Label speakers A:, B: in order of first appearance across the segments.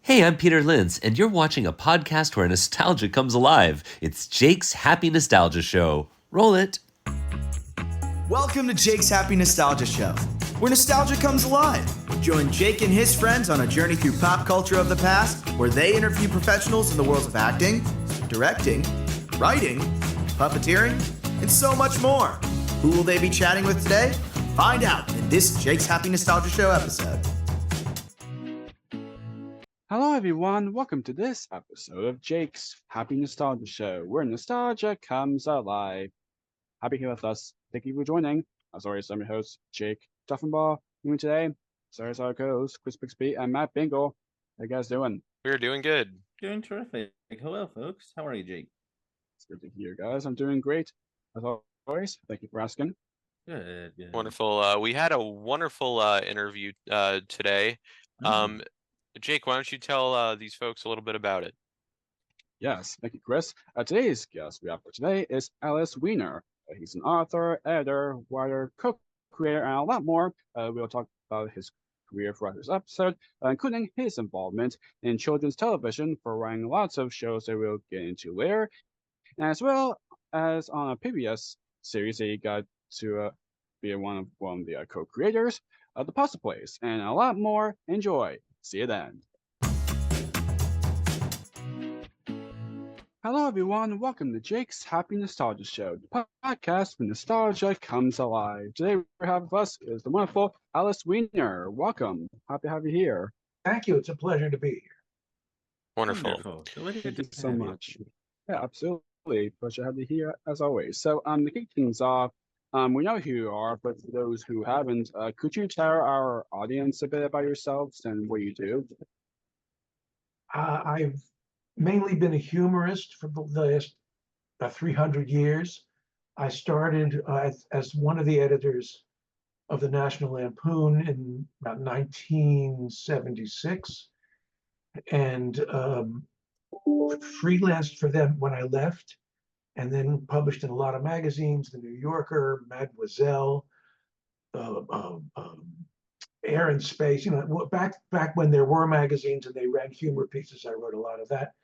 A: Hey, I'm Peter Linz, and you're watching a podcast where nostalgia comes alive. It's Jake's Happy Nostalgia Show. Roll it.
B: Welcome to Jake's Happy Nostalgia Show, where nostalgia comes alive. Join Jake and his friends on a journey through pop culture of the past, where they interview professionals in the worlds of acting, directing, writing, puppeteering, and so much more. Who will they be chatting with today? Find out in this Jake's Happy Nostalgia Show episode.
C: Hello everyone, welcome to this episode of Jake's Happy Nostalgia Show, where nostalgia comes alive. Happy here with us. Thank you for joining. As always, I'm your host, Jake Duffenbaugh. With me today, Sarah's our co-host, Chris Bixby, and Matt Bingle. How you guys doing?
D: We're doing good.
E: Doing terrific. Hello, folks. How are you, Jake?
C: It's good to hear, guys. I'm doing great. As always, thank you for asking.
E: Good.
D: Wonderful. We had a wonderful interview today. Jake, why don't you tell these folks a little bit about it?
C: Yes, thank you, Chris. Today's guest we have for today is Ellis Weiner. He's an author, editor, writer, co-creator, and a lot more. We'll talk about his career throughout this episode, including his involvement in children's television for writing lots of shows that we'll get into later, as well as on a previous series that he got to be one of the co-creators of The Puzzle Place, and a lot more. Enjoy. See you then. Hello, everyone. Welcome to Jake's Happy Nostalgia Show, the podcast where nostalgia comes alive. Today, we have with us is the wonderful Ellis Weiner. Welcome. Happy to have you here.
F: Thank you. It's a pleasure to be here.
D: Wonderful.
C: Thank you so much. Yeah, absolutely. Pleasure to have you here as always. So, to kick things off, we know who you are, but for those who haven't, could you tell our audience a bit about yourselves and what you do?
F: I've mainly been a humorist for the last 300 years. I started as one of the editors of the National Lampoon in about 1976, and freelanced for them when I left, and then published in a lot of magazines, The New Yorker, Mademoiselle, Air and Space. You know, back when there were magazines and they ran humor pieces, I wrote a lot of that.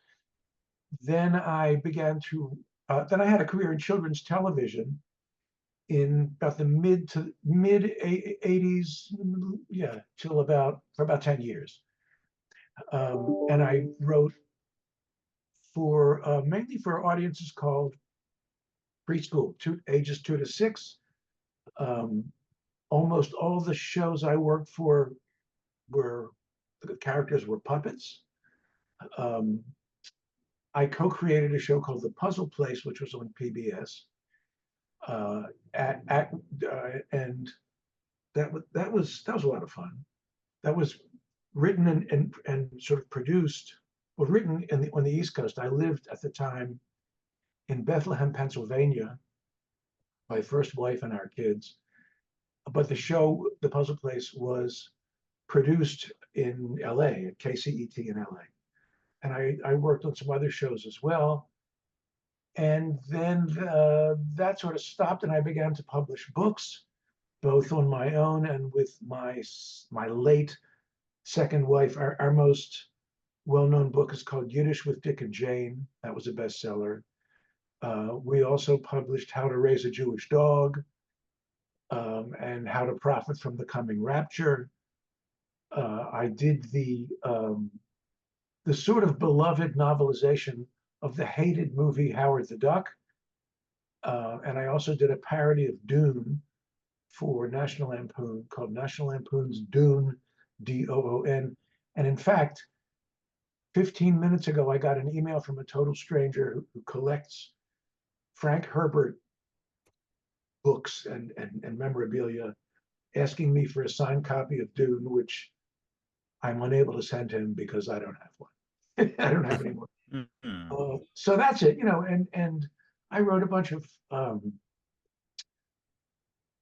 F: Then I began to, then I had a career in children's television in about the mid 80s, yeah, for about 10 years. And I wrote for mainly for audiences called preschool, ages 2 to 6. Almost all the shows I worked for the characters were puppets. I co-created a show called The Puzzle Place, which was on PBS, and that was a lot of fun. That was written and sort of produced, well, written on the East Coast. I lived at the time in Bethlehem, Pennsylvania, my first wife and our kids. But the show, The Puzzle Place, was produced in LA at KCET in LA. And I worked on some other shows as well. And then that sort of stopped, and I began to publish books, both on my own and with my late second wife. Our most well-known book is called Yiddish with Dick and Jane. That was a bestseller. We also published How to Raise a Jewish Dog, and How to Profit from the Coming Rapture. I did the sort of beloved novelization of the hated movie Howard the Duck. And I also did a parody of Dune for National Lampoon called National Lampoon's Dune, Doon. And in fact, 15 minutes ago, I got an email from a total stranger who collects Frank Herbert books and memorabilia, asking me for a signed copy of Dune, which I'm unable to send him because I don't have one. I don't have any more. So that's it, you know, and I wrote a bunch of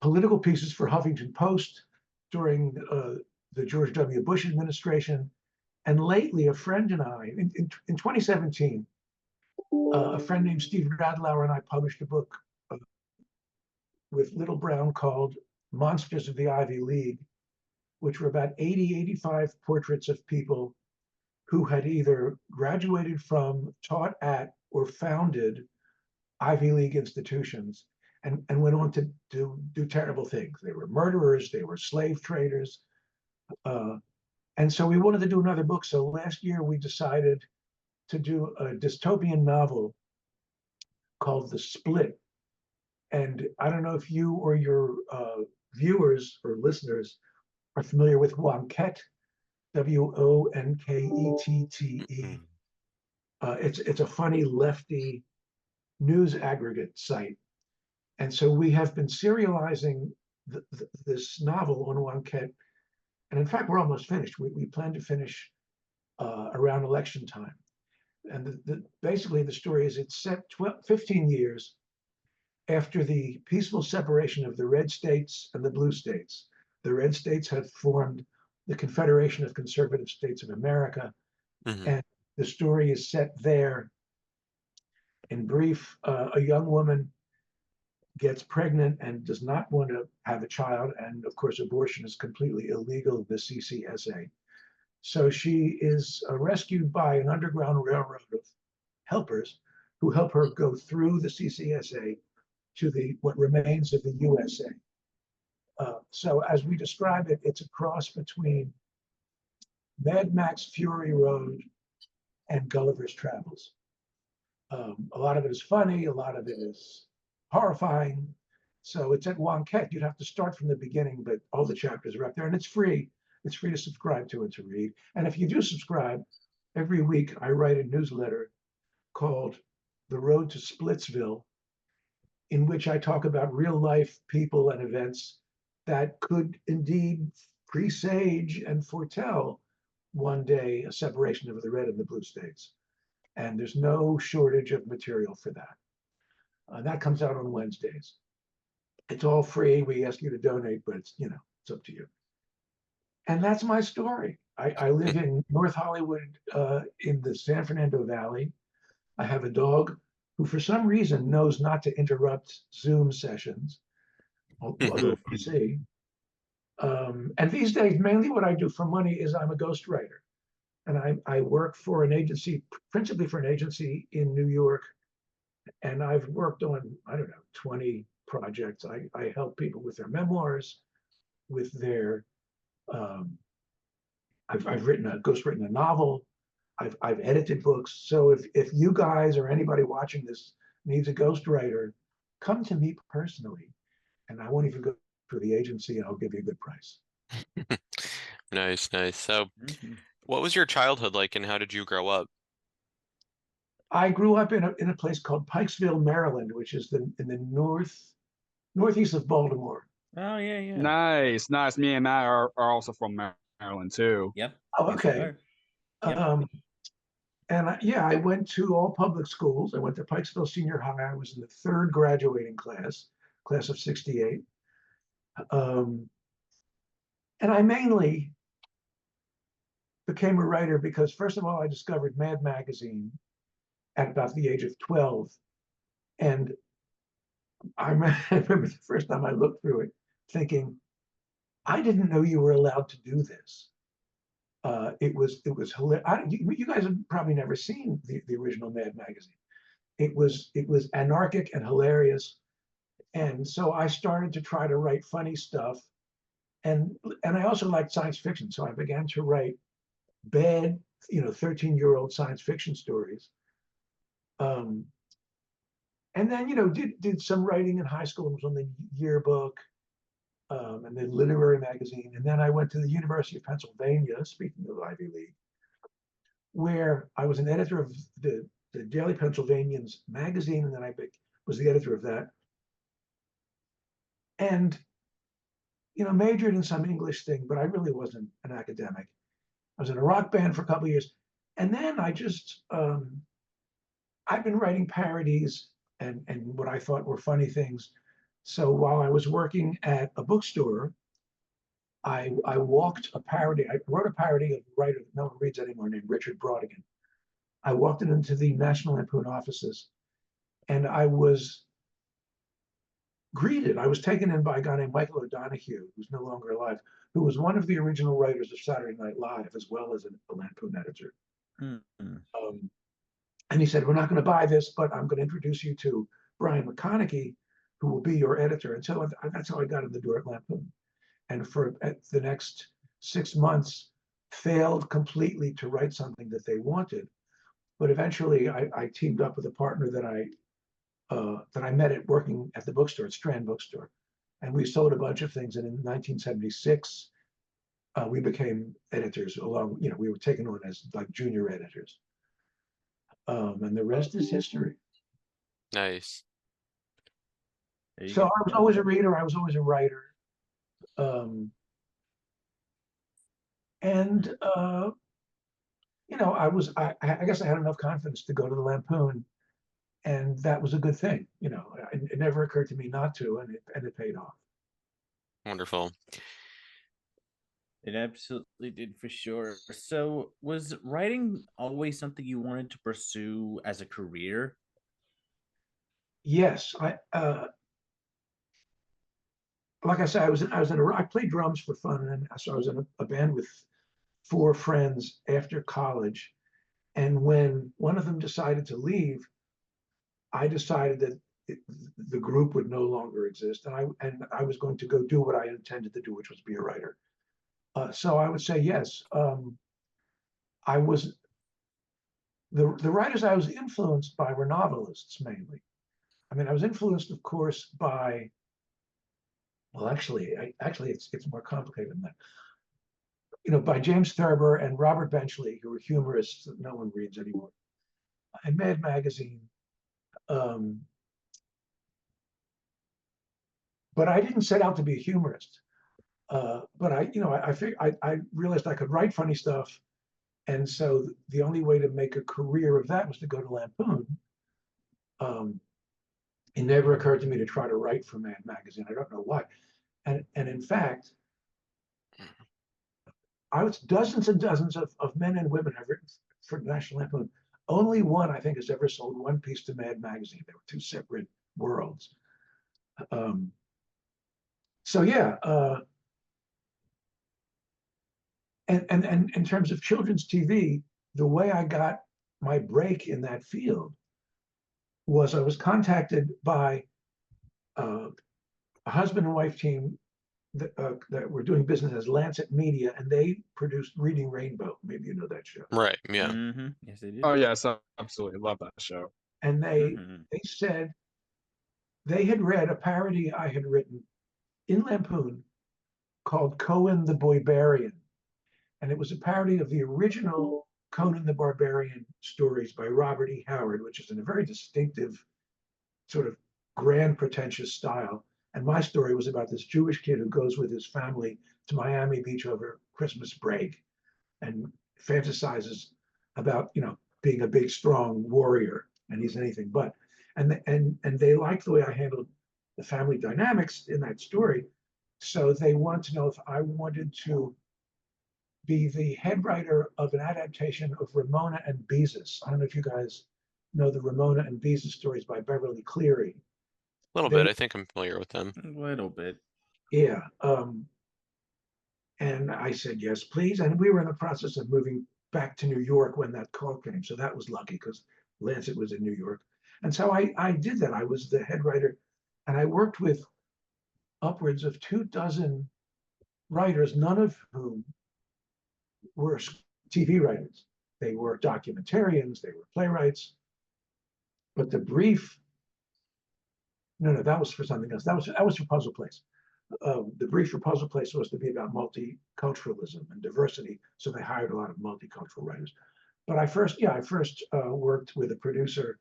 F: political pieces for Huffington Post during the George W. Bush administration. And lately, a friend and I, in 2017, a friend named Steve Radlauer and I published a book with Little Brown called Monsters of the Ivy League, which were about 85 portraits of people who had either graduated from, taught at, or founded Ivy League institutions and went on to do terrible things. They were murderers, they were slave traders. And so we wanted to do another book. So last year we decided to do a dystopian novel called The Split. And I don't know if you or your viewers or listeners are familiar with Wonkette, Wonkette. It's a funny lefty news aggregate site. And so we have been serializing this novel on Wonkette. And in fact, we're almost finished. We plan to finish around election time. And basically the story is it's set 15 years after the peaceful separation of the red states and the blue states. The red states had formed the Confederation of Conservative States of America. And the story is set there. In brief, a young woman gets pregnant and does not want to have a child. And of course, abortion is completely illegal in the CCSA. So she is rescued by an underground railroad of helpers who help her go through the CCSA to what remains of the USA. So as we describe it, it's a cross between Mad Max Fury Road and Gulliver's Travels. A lot of it is funny, a lot of it is horrifying. So it's at Wonkette. You'd have to start from the beginning, but all the chapters are up there and it's free. It's free to subscribe to and to read. And if you do subscribe, every week I write a newsletter called The Road to Splitsville, in which I talk about real life people and events that could indeed presage and foretell one day a separation of the red and the blue states. And there's no shortage of material for that. That comes out on Wednesdays. It's all free. We ask you to donate, but it's up to you. And that's my story. I live in North Hollywood in the San Fernando Valley. I have a dog who for some reason knows not to interrupt Zoom sessions, although we'll see. And these days, mainly what I do for money is I'm a ghostwriter. And I work for an agency, principally for an agency in New York. And I've worked on, 20 projects. I help people with their memoirs, with their, I've ghostwritten a novel. I've edited books. So if you guys or anybody watching this needs a ghostwriter, come to me personally, and I won't even go through the agency, and I'll give you a good price.
D: Nice. So, what was your childhood like, and how did you grow up?
F: I grew up in a place called Pikesville, Maryland, which is in the northeast of Baltimore.
E: Oh yeah.
C: Nice. Me and Matt are also from Maryland too.
E: Yep.
F: Oh, okay.
E: Yep.
F: And I went to all public schools. I went to Pikesville Senior High. I was in the third graduating class of 68. And I mainly became a writer because, first of all, I discovered Mad Magazine at about the age of 12. And I remember the first time I looked through it thinking, I didn't know you were allowed to do this. It was hilarious. You guys have probably never seen the original Mad Magazine. It was anarchic and hilarious. And so I started to try to write funny stuff. And I also liked science fiction. So I began to write bad, 13-year-old science fiction stories. And then, did some writing in high school. It was on the yearbook, and then literary magazine. And then I went to the University of Pennsylvania, speaking of Ivy League, where I was an editor of the Daily Pennsylvanian's magazine, and then I was the editor of that. And, majored in some English thing, but I really wasn't an academic. I was in a rock band for a couple of years. And then I just, I've been writing parodies and what I thought were funny things. So while I was working at a bookstore, I walked a parody. I wrote a parody of a writer that no one reads anymore named Richard Brautigan. I walked it into the National Lampoon offices, and I was greeted. I was taken in by a guy named Michael O'Donoghue, who's no longer alive, who was one of the original writers of Saturday Night Live, as well as a Lampoon editor.
E: Mhm.
F: And he said, we're not going to buy this, but I'm going to introduce you to Brian McConaughey, who will be your editor. And so that's how I got in the door at Lampoon. And for the next 6 months, failed completely to write something that they wanted. But eventually, I teamed up with a partner that I met at working at the bookstore, at Strand Bookstore, and we sold a bunch of things. And in 1976, we became editors along. We were taken on as like junior editors, and the rest is history.
D: Nice.
E: There you
F: So
E: go.
F: I was always a reader. I was always a writer, and I guess I had enough confidence to go to the Lampoon, and that was a good thing. It never occurred to me not to, and it paid off.
D: Wonderful.
E: It absolutely did for sure. So, was writing always something you wanted to pursue as a career?
F: Yes, like I said, I played drums for fun, and so I was in a band with 4 friends after college. And when one of them decided to leave, I decided that the group would no longer exist, and I was going to go do what I intended to do, which was be a writer. So I would say yes. I was the writers I was influenced by were novelists mainly. I mean, I was influenced, of course, by actually it's more complicated than that. By James Thurber and Robert Benchley, who were humorists that no one reads anymore, and Mad Magazine. Um, but I didn't set out to be a humorist. But I realized I could write funny stuff, and so the only way to make a career of that was to go to Lampoon. It never occurred to me to try to write for Mad Magazine. I don't know why. And in fact, dozens and dozens of men and women have written for National Lampoon. Only one, I think, has ever sold one piece to Mad Magazine. They were 2 separate worlds. So yeah, and in terms of children's TV, the way I got my break in that field was I was contacted by a husband and wife team that were doing business as Lancet Media, and they produced Reading Rainbow. Maybe you know that show.
D: Right. Yeah.
E: Mm-hmm. Yes, they did.
C: Oh yes, absolutely love that show.
F: And
E: Mhm.
F: they said they had read a parody I had written in Lampoon called Conan the Boybarian. And it was a parody of the original Conan the Barbarian stories by Robert E. Howard, which is in a very distinctive, sort of grand, pretentious style. And my story was about this Jewish kid who goes with his family to Miami Beach over Christmas break and fantasizes about, being a big, strong warrior, and he's anything but. And they liked the way I handled the family dynamics in that story. So they wanted to know if I wanted to be the head writer of an adaptation of Ramona and Beezus. I don't know if you guys know the Ramona and Beezus stories by Beverly Cleary.
D: A little bit. I think I'm familiar with them.
E: A little bit.
F: Yeah. And I said, yes, please. And we were in the process of moving back to New York when that call came. So that was lucky because Lancet was in New York. And so I did that. I was the head writer, and I worked with upwards of 24 writers, none of whom were TV writers. They were documentarians, they were playwrights. But the brief, no, that was for something else. That was for Puzzle Place. The brief for Puzzle Place was to be about multiculturalism and diversity, so they hired a lot of multicultural writers. But I first worked with a producer.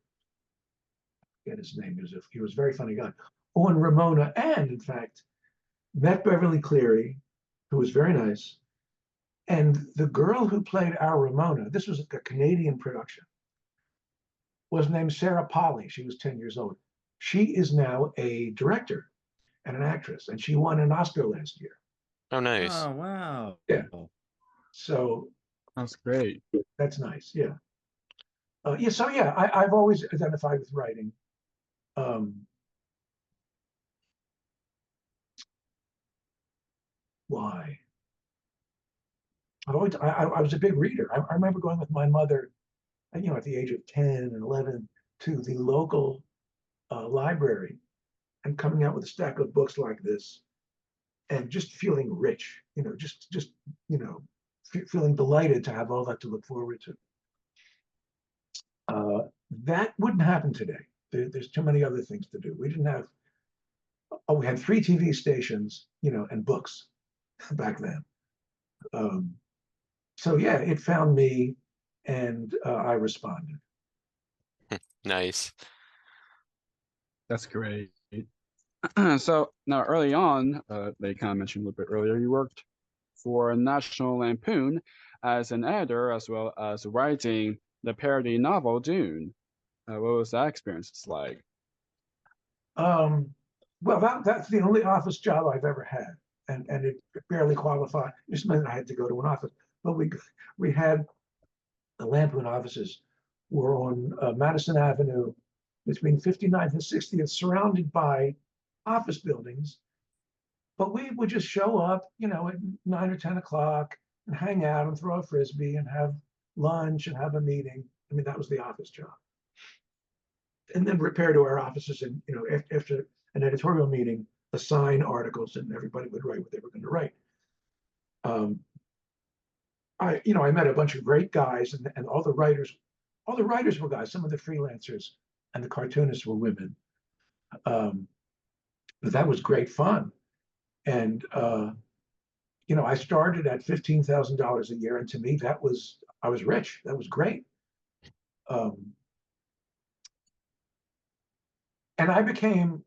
F: I forget his name. He was a very funny guy. On Ramona, and in fact, met Beverly Cleary, who was very nice. And the girl who played our Ramona, this was a Canadian production, was named Sarah Polly. She was 10 years old. She is now a director and an actress, and she won an Oscar last year.
D: Oh, nice.
E: Oh, wow.
F: Yeah. So
C: That's great.
F: that's nice. Yeah. So I've always identified with writing. Why? I was a big reader. I remember going with my mother, at the age of 10 and 11 to the local library and coming out with a stack of books like this and just feeling rich, feeling delighted to have all that to look forward to. That wouldn't happen today. There's too many other things to do. We didn't have, we had 3 TV stations, and books back then. So yeah, it found me and I responded.
D: Nice.
C: That's great. So now early on, they kind of mentioned a little bit earlier, you worked for National Lampoon as an editor as well as writing the parody novel Dune. What was that experience like?
F: Well, that's the only office job I've ever had, and it barely qualified. Just meant I had to go to an office, but we had the Lampoon offices were on Madison Avenue between 59th and 60th, surrounded by office buildings. But we would just show up, at 9 or 10 o'clock and hang out and throw a frisbee and have lunch and have a meeting. I mean, that was the office job. And then repair to our offices and, after an editorial meeting, assign articles and everybody would write what they were going to write. I met a bunch of great guys and all the writers were guys. Some of the freelancers and the cartoonists were women. But that was great fun. And, I started at $15,000 a year. And to me, I was rich. That was great. And I became,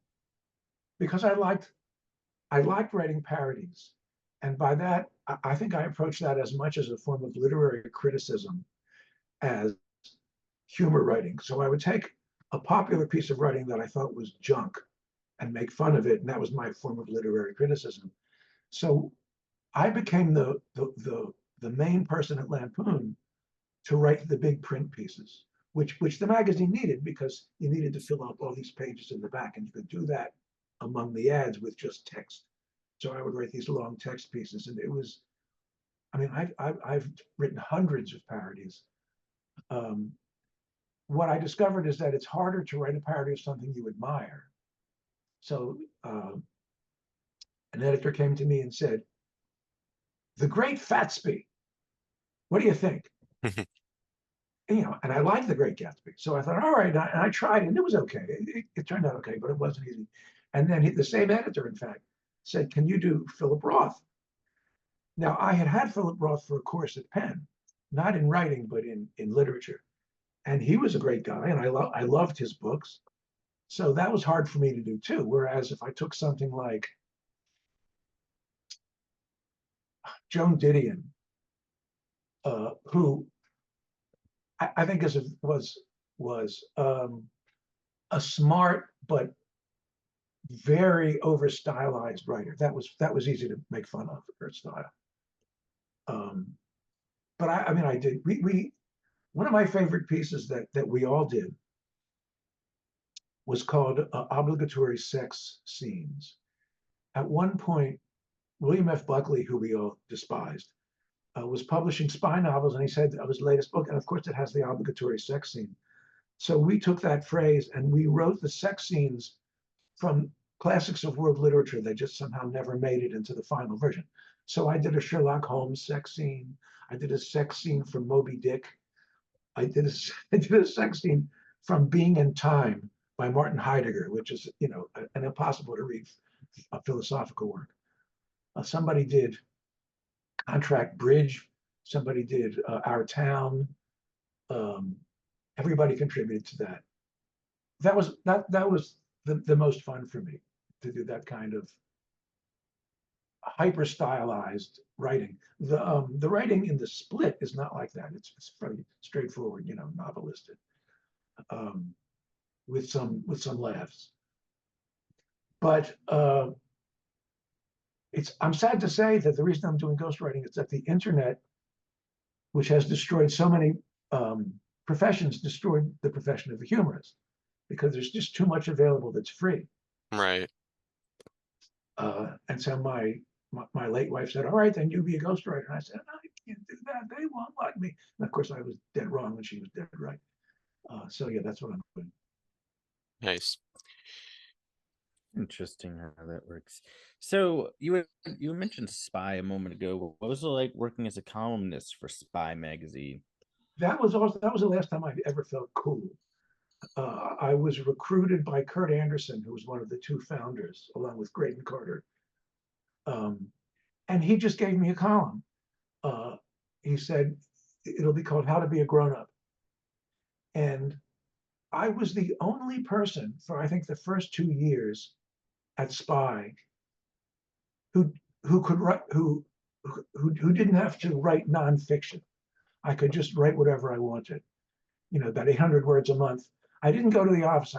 F: because I liked writing parodies. And by that, I think I approached that as much as a form of literary criticism as humor writing. So I would take a popular piece of writing that I thought was junk and make fun of it. And that was my form of literary criticism. So I became the main person at Lampoon to write the big print pieces, which the magazine needed because you needed to fill up all these pages in the back, and you could do that among the ads with just text. So I would write these long text pieces, and it was, I mean, I've written hundreds of parodies. What I discovered is that it's harder to write a parody of something you admire. So an editor came to me and said, "The Great Fatsby, what do you think?" And I liked The Great Gatsby. So I thought, all right, and I tried, and it was okay. It turned out okay, but it wasn't easy. And then the same editor, in fact, said, "Can you do Philip Roth?" Now, I had Philip Roth for a course at Penn, not in writing, but in literature. And he was a great guy, and I loved his books. So that was hard for me to do too. Whereas if I took something like Joan Didion, who I think was a smart but very over stylized writer. That was easy to make fun of her style. But I did. We one of my favorite pieces that we all did was called Obligatory Sex Scenes. At one point, William F. Buckley, who we all despised, was publishing spy novels, and he said that was his latest book, and of course it has the obligatory sex scene. So we took that phrase and we wrote the sex scenes from classics of world literature. They just somehow never made it into the final version. So I did a Sherlock Holmes sex scene. I did a sex scene from Moby Dick. I did a sex scene from Being in Time by Martin Heidegger, which is, an impossible to read philosophical work. Somebody did Contract Bridge. Somebody did Our Town. Everybody contributed to that. That was the most fun for me, to do that kind of hyper stylized writing. The writing in The Split is not like that. It's pretty straightforward, novelistic, with some laughs. But I'm sad to say that the reason I'm doing ghostwriting is that the internet, which has destroyed so many professions, destroyed the profession of the humorist, because there's just too much available that's free.
D: Right.
F: And so my late wife said, "All right, then you be a ghostwriter." And I said, can't do that. They won't like me. And of course, I was dead wrong and she was dead right. So yeah, that's what I'm doing.
D: Nice.
E: Interesting how that works. So you mentioned Spy a moment ago. What was it like working as a columnist for Spy magazine?
F: That was the last time I ever felt cool. I was recruited by Kurt Anderson, who was one of the two founders, along with Graydon Carter. And he just gave me a column. He said, it'll be called How to Be a Grown-Up. And I was the only person for, I think, the first 2 years at Spy who could write, who didn't have to write nonfiction. I could just write whatever I wanted, about 800 words a month. I didn't go to the office.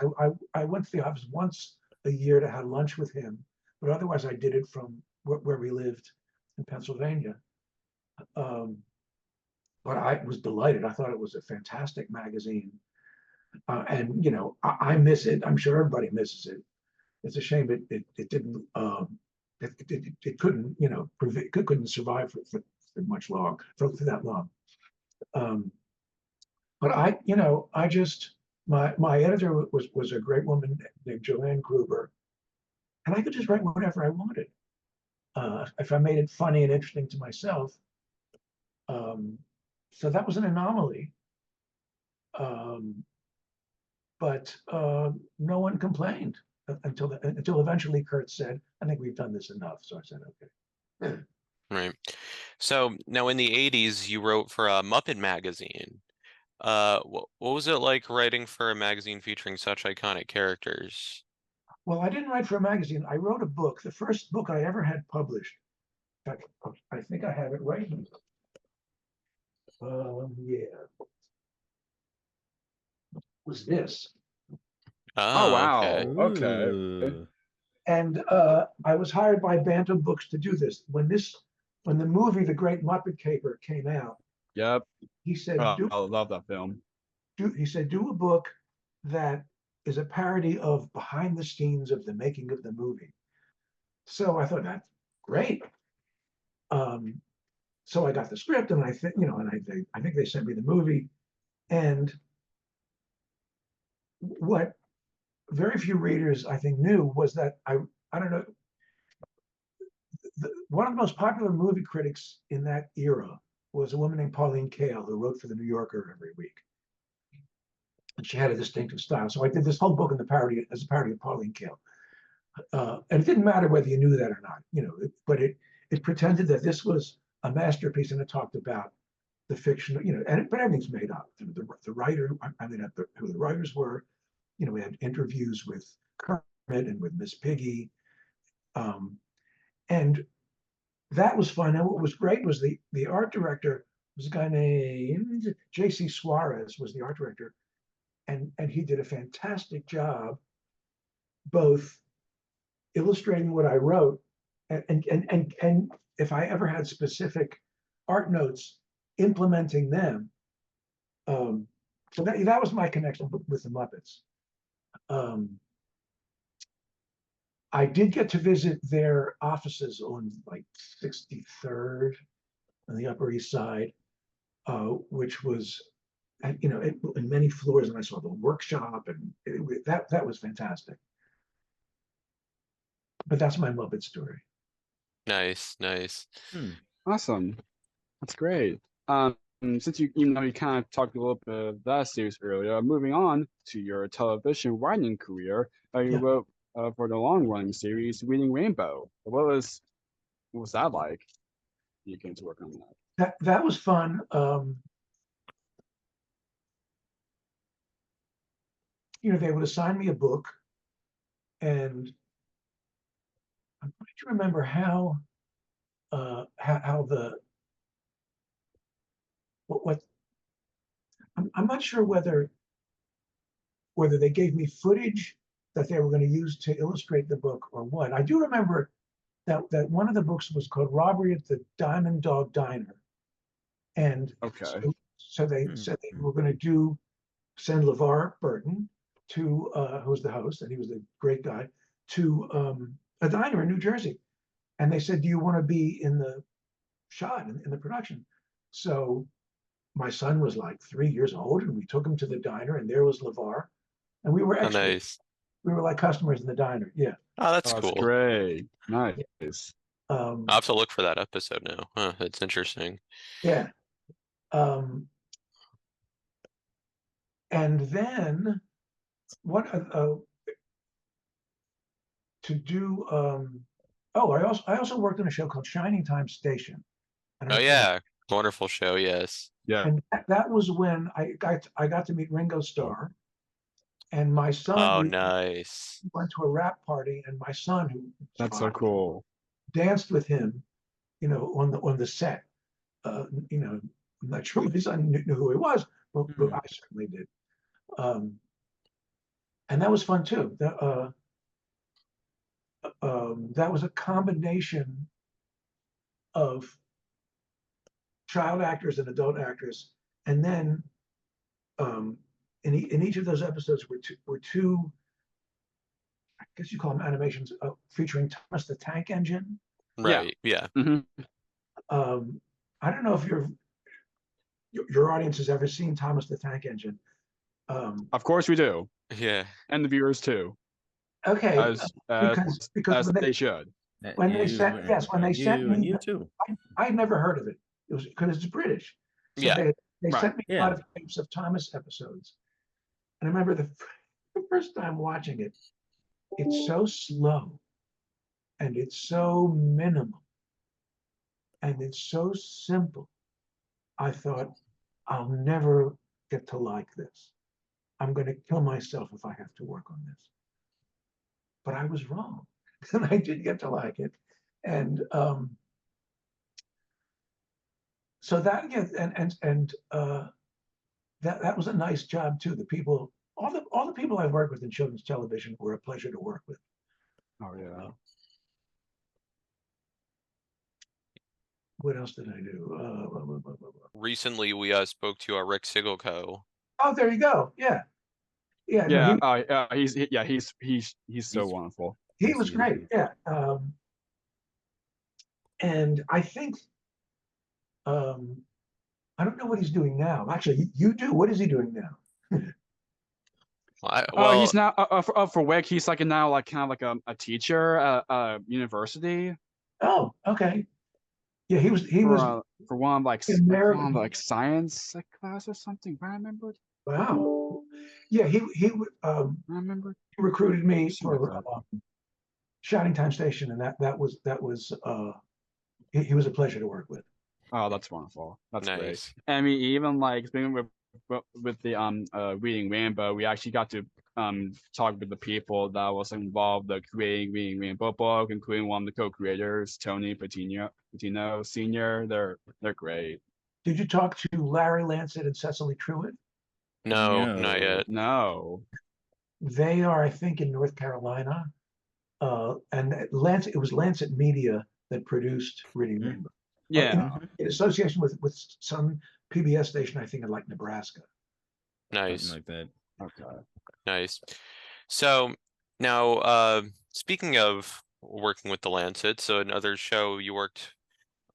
F: I went to the office once a year to have lunch with him, but otherwise I did it from where we lived in Pennsylvania. But I was delighted. I thought it was a fantastic magazine. And, I miss it. I'm sure everybody misses it. It's a shame it didn't, it couldn't, couldn't survive for much long, for that long. But I just, my editor was a great woman named Joanne Gruber, and I could just write whatever I wanted. If I made it funny and interesting to myself. So that was an anomaly. But no one complained until eventually Kurt said, I think we've done this enough. So I said, okay.
D: Right. So now in the 80s, you wrote for a Muppet magazine. What was it like writing for a magazine featuring such iconic characters?
F: Well, I didn't write for a magazine. I wrote a book, the first book I ever had published. In fact, I think I have it right here. Yeah. Was this.
C: Oh, wow.
D: Okay.
C: Okay.
E: Ooh.
F: And I was hired by Bantam Books to do this. When the movie The Great Muppet Caper came out,
C: Yep.
F: he said,
C: I love that film.
F: do a book that is a parody of behind the scenes of the making of the movie. So I thought, that's great. So I got the script, and I think, I think they sent me the movie. And what very few readers, I think, knew was that I don't know, one of the most popular movie critics in that era was a woman named Pauline Kael, who wrote for the New Yorker every week. And she had a distinctive style. So I did this whole book as a parody of Pauline Kael. And it didn't matter whether you knew that or not, but it pretended that this was a masterpiece, and it talked about the fiction, but everything's made up. The writer, I mean, who the writers were, we had interviews with Kermit and with Miss Piggy. And that was fun. And what was great was the art director was a guy named J.C. Suarez was the art director. And he did a fantastic job, both illustrating what I wrote and if I ever had specific art notes, implementing them. So that was my connection with the Muppets. I did get to visit their offices on like 63rd on the Upper East Side, which was, in many floors, and I saw the workshop, and that was fantastic. But that's my Muppet story.
D: Nice, nice.
C: Awesome. That's great. Since you kind of talked a little bit of that series earlier, moving on to your television writing career, you wrote for the long-running series Reading Rainbow. What was that like? You came to work on that.
F: That was fun. They would assign me a book, and I'm trying to remember how I'm not sure whether they gave me footage that they were going to use to illustrate the book or what. I do remember that one of the books was called Robbery at the Diamond Dog Diner, and so they said they were going to send LeVar Burton to who was the host, and he was a great guy, to a diner in New Jersey. And they said, do you want to be in the shot, in the production? So my son was like 3 years old, and we took him to the diner, and there was LeVar, and we were
D: Oh,
F: extras.
D: nice.
F: We were like customers in the diner. Yeah.
D: Oh, that's
C: Oh, that's
D: cool.
C: great. Nice.
D: I'll have to look for that episode now. Huh, that's interesting.
F: Yeah. And then what to do? I also worked on a show called Shining Time Station. I don't
D: Oh
F: know if you know.
D: yeah, wonderful show. Yes.
C: Yeah.
F: And that was when I got to meet Ringo Starr, and my son.
D: Oh,
F: We
D: nice.
F: went to a rap party, and my son, who's
C: That's so
F: 5,
C: cool.
F: danced with him, on the set. I'm not sure my son knew who he was, but I certainly did. And that was fun too. That was a combination of child actors and adult actors, and then in each of those episodes were two, I guess you call them animations, featuring Thomas the Tank Engine.
D: Right. Yeah.
C: Hmm.
F: I don't know if your audience has ever seen Thomas the Tank Engine.
C: Of course we do,
D: Yeah.
C: and the viewers too,
F: Okay,
C: as
F: because when
C: they should.
F: when they sent
E: you and
F: me,
E: you too.
F: I had never heard of it. It was because it's British. So
D: Yeah.
F: they
C: Right.
F: sent me a lot
E: Yeah.
F: of tapes of Thomas episodes. And I remember the first time watching it, it's so slow and it's so minimal and it's so simple. I thought, I'll never get to like this. I'm going to kill myself if I have to work on this. But I was wrong. And I did get to like it. And so that, yeah, and that was a nice job too. The people, all the people I've worked with in children's television were a pleasure to work with.
C: Oh yeah.
F: What else did I do?
D: Recently, we spoke to Rick Sigelco.
F: Oh, there you go. Yeah, yeah.
C: Yeah.
F: No,
C: He's so wonderful.
F: he was great. Yeah, and I think I don't know what he's doing now. Actually, you do. What is he doing now?
C: He's now for WIC. He's like now like kind of like a teacher at university.
F: Oh, okay. Yeah, he was
C: for one like science class or something. If I remember.
F: Wow. Yeah, he
C: I remember.
F: he recruited me
C: Something
F: for
C: like that.
F: Shining Time Station, and that was he was a pleasure to work with.
C: Oh, that's wonderful. That's
D: Nice.
C: great. I mean, even like speaking with the Reading Rainbow, we actually got to talk with the people that was involved in creating Reading Rainbow book, including one of the co-creators, Tony Patino Sr. They're great.
F: Did you talk to Larry Lancet and Cecily Truitt?
D: No, not yet.
C: No.
F: They are, I think, in North Carolina. And it was Lancet Media that produced Reading Rainbow.
C: Yeah.
F: In association with some PBS station, I think, in like Nebraska.
D: Nice.
E: Something like that.
C: Okay.
D: Nice. So now, speaking of working with the Lancet, so another show you worked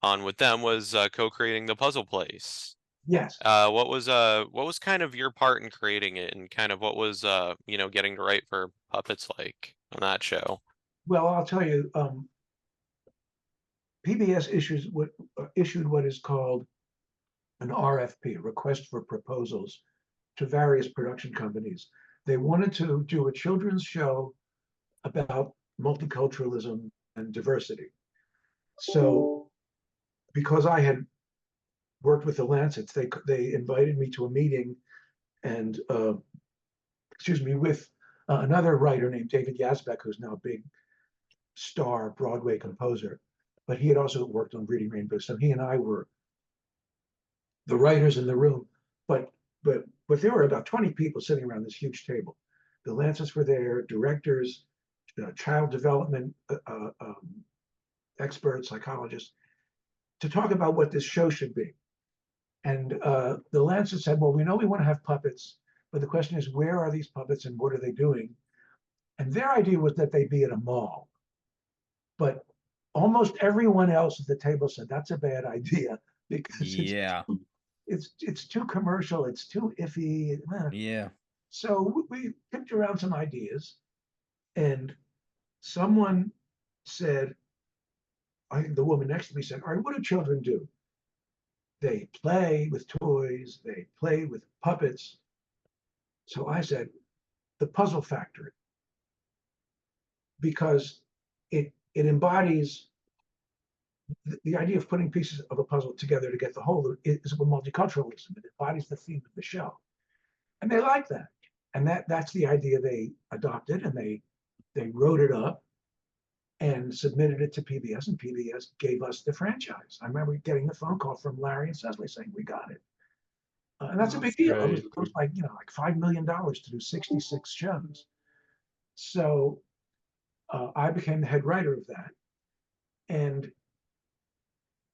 D: on with them was co-creating The Puzzle Place.
F: Yes.
D: What was kind of your part in creating it, and kind of what was getting to write for puppets like on that show?
F: Well, I'll tell you, PBS issued what is called an RFP, a request for proposals, to various production companies. They wanted to do a children's show about multiculturalism and diversity. So, because I had worked with the Lancets, they invited me to a meeting, and with another writer named David Yazbek, who's now a big star Broadway composer, but he had also worked on Reading Rainbow. So he and I were the writers in the room, but there were about 20 people sitting around this huge table. The Lancets were there, directors, child development experts, psychologists, to talk about what this show should be. And the Lancet said, well, we know we want to have puppets, but the question is, where are these puppets and what are they doing? And their idea was that they'd be at a mall. But almost everyone else at the table said, that's a bad idea. because
E: Yeah.
F: it's too commercial, it's too iffy.
E: Yeah.
F: So we picked around some ideas, and someone said, I think the woman next to me said, all right, what do children do? They play with toys, they play with puppets. So I said, the puzzle factory, because it embodies the idea of putting pieces of a puzzle together to get the whole is about multiculturalism. It embodies the theme of the show. And they like that. And that's the idea they adopted, and they wrote it up and submitted it to PBS, and PBS gave us the franchise. I remember getting the phone call from Larry and Cecily saying, we got it. And that's a big deal. It was like, like $5 million to do 66 shows. So I became the head writer of that. And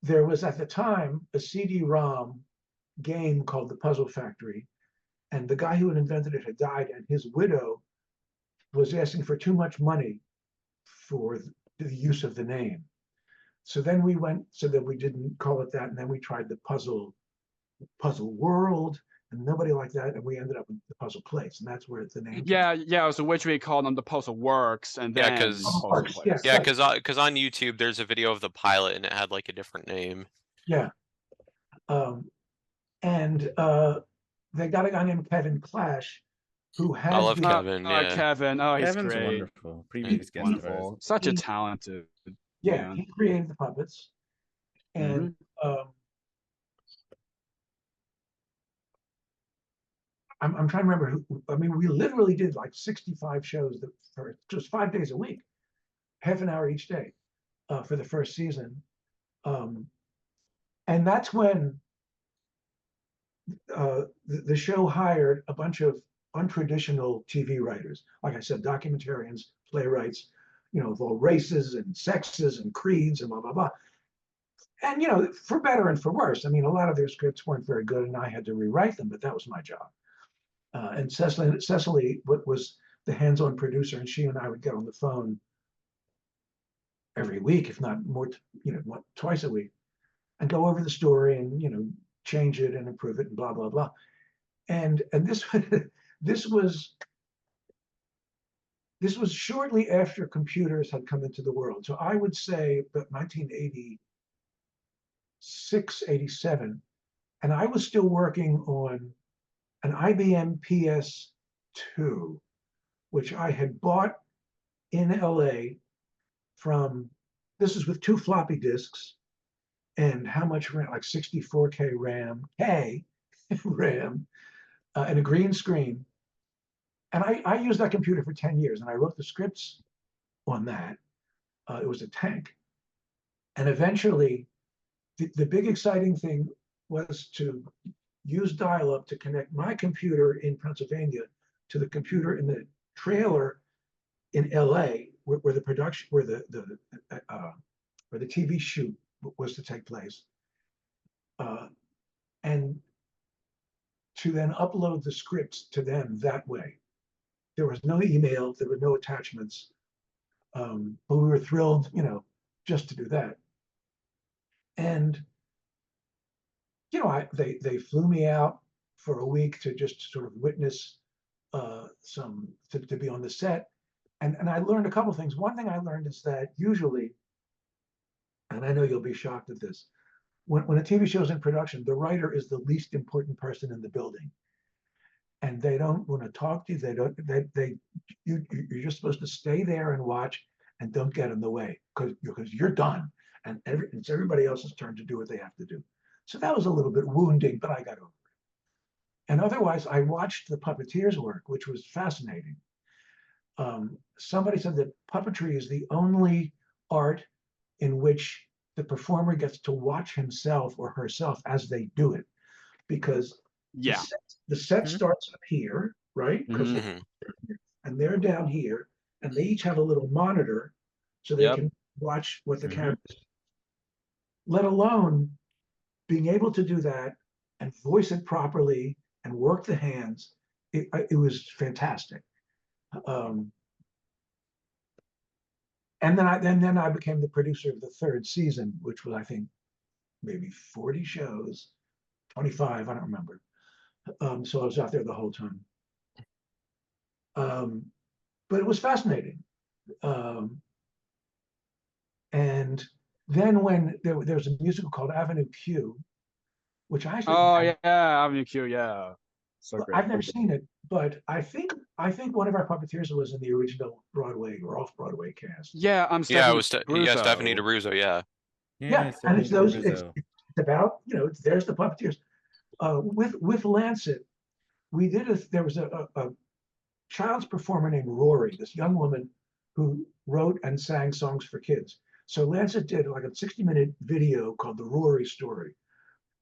F: there was at the time a CD-ROM game called The Puzzle Factory. And the guy who had invented it had died, and his widow was asking for too much money for the use of the name. So then we went so that we didn't call it that. And then we tried the Puzzle World, and nobody liked that. And we ended up with the Puzzle Place. And that's where the name
C: Yeah. So which we call them the Puzzle Works, and
D: Yeah,
C: then
D: because
C: Puzzle Place.
F: Yes.
D: yeah,
F: Right.
D: because on YouTube there's a video of the pilot and it had like a different name.
F: Yeah. And they got a guy named Kevin Clash, who had
D: I love Kevin.
C: Oh,
D: Yeah.
C: Kevin. Oh, he's
E: Kevin's
C: great.
E: wonderful. Previous guest of ours.
C: Wonderful. Such a talented man.
F: he created the puppets. And I'm trying to remember who. I mean, we literally did like 65 shows for just 5 days a week, half an hour each day, for the first season. And that's when the show hired a bunch of untraditional TV writers. Like I said, documentarians, playwrights, of all races and sexes and creeds and blah, blah, blah. And, for better and for worse. I mean, a lot of their scripts weren't very good, and I had to rewrite them, but that was my job. And Cecily was the hands-on producer, and she and I would get on the phone every week, if not more, twice a week, and go over the story and change it and improve it and blah blah blah. And this this was shortly after computers had come into the world. So I would say about 1986, 87, and I was still working on an IBM PS2, which I had bought in LA this is with 2 floppy disks, and how much RAM, like 64K RAM, RAM, and a green screen. And I used that computer for 10 years, and I wrote the scripts on that. It was a tank. And eventually, the big exciting thing was to use dial-up to connect my computer in Pennsylvania to the computer in the trailer in LA, where the production, where the TV shoot was to take place, and to then upload the scripts to them that way. There was no email, there were no attachments, but we were thrilled, just to do that. And they flew me out for a week to just sort of witness to be on the set. And I learned a couple things. One thing I learned is that usually, and I know you'll be shocked at this, when a TV show is in production, the writer is the least important person in the building. And they don't want to talk to you. You're just supposed to stay there and watch and don't get in the way because you're done. And it's everybody else's turn to do what they have to do. So that was a little bit wounding, but I got over it. And otherwise, I watched the puppeteers work, which was fascinating. Somebody said that puppetry is the only art in which the performer gets to watch himself or herself as they do it, because the set starts up here, right? And they're down here, and they each have a little monitor so they can watch what the camera is. Let alone being able to do that and voice it properly and work the hands. It was fantastic. And then I became the producer of the 3rd season, which was, I think, maybe 40 shows, 25, I don't remember. So I was out there the whole time. But it was fascinating. And then when there was a musical called Avenue Q, which I actually
C: yeah, Avenue Q, yeah. So great.
F: I've never seen it, but I think one of our puppeteers was in the original Broadway or off-Broadway cast.
C: Yeah,
D: Yeah, it
C: Stephanie
D: was Stephanie
C: D'Abruzzo.
D: DeRusso, yeah.
F: Yeah, and it's those. It's about there's the puppeteers. With Lancet, we did there was a child's performer named Rory, this young woman who wrote and sang songs for kids. So Lancet did like a 60-minute video called The Rory Story,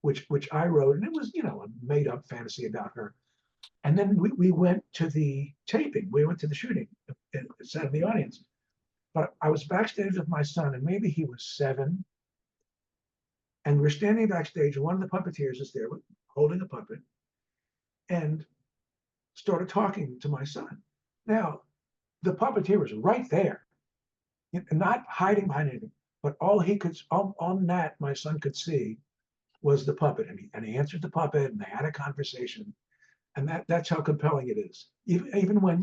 F: which I wrote, and it was a made-up fantasy about her. And then we went to the taping. We went to the shooting and sat in the audience. But I was backstage with my son, and maybe he was 7. And we're standing backstage, and one of the puppeteers is there holding a puppet and started talking to my son. Now, the puppeteer was right there, not hiding behind anything, but all he could, on that, my son could see was the puppet. And he answered the puppet, and they had a conversation. And that's how compelling it is. Even when,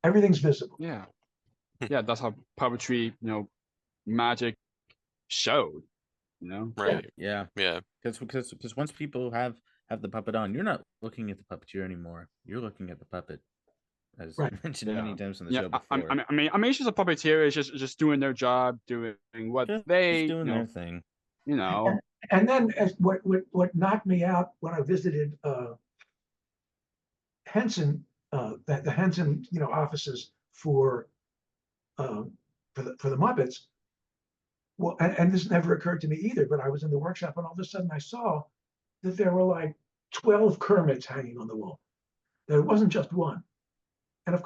F: everything's visible.
C: Yeah. Yeah, that's how puppetry, magic showed,
D: Right.
E: Yeah.
D: Yeah.
E: Because once people have the puppet on, you're not looking at the puppeteer anymore. You're looking at the puppet, as
F: Right.
E: mentioned many times on the
C: Yeah,
E: show before.
C: I mean, it's just a puppeteer is just doing their job, doing what
E: Just
C: they,
E: doing their thing.
F: And then what knocked me out when I visited Henson, the Henson, offices for the Muppets. Well, and this never occurred to me either, but I was in the workshop, and all of a sudden I saw that there were like 12 Kermits hanging on the wall. There wasn't just one. And of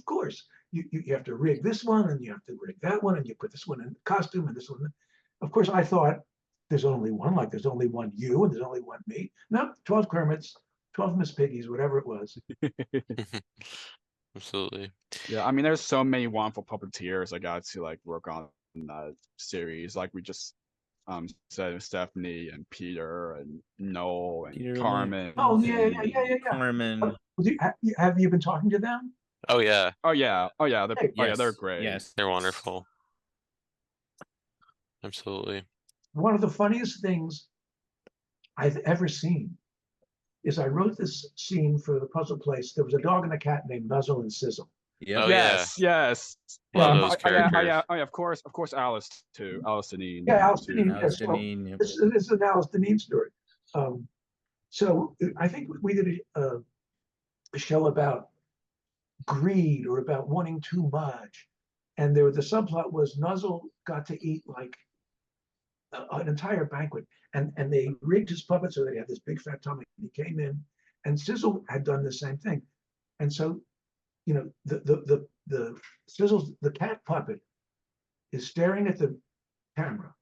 F: course, you have to rig this one, and you have to rig that one, and you put this one in costume, and this one. Of course, I thought there's only one, like there's only one you, and there's only one me. No, 12 Kermits, 12 Miss Piggies, whatever it was.
D: Absolutely.
C: Yeah, I mean, there's so many wonderful puppeteers I got to work on that series. Like we just said, Stephanie and Peter and Noel and
E: Peter
C: Carmen.
F: Oh yeah.
E: Carmen.
F: Have you been talking to them?
D: Oh yeah.
C: Oh yeah. They're great.
E: Yes,
D: They're wonderful. Absolutely.
F: One of the funniest things I've ever seen is I wrote this scene for the puzzle place. There was a dog and a cat named Nuzzle and Sizzle.
E: Yeah.
D: Oh,
C: Yes.
D: Love those characters.
C: Of course, Alice too. Alice Deneen.
F: Yeah, Alice
C: too.
F: Deneen.
E: Alice
F: Yes, well,
E: Deneen, yep.
F: this is an Alice Deneen story. So I think we did a show about greed or about wanting too much, and the subplot was Nuzzle got to eat like an entire banquet, and they rigged his puppet so that he had this big fat tummy. He came in, and Sizzle had done the same thing, and so the Sizzle's the cat puppet is staring at the camera,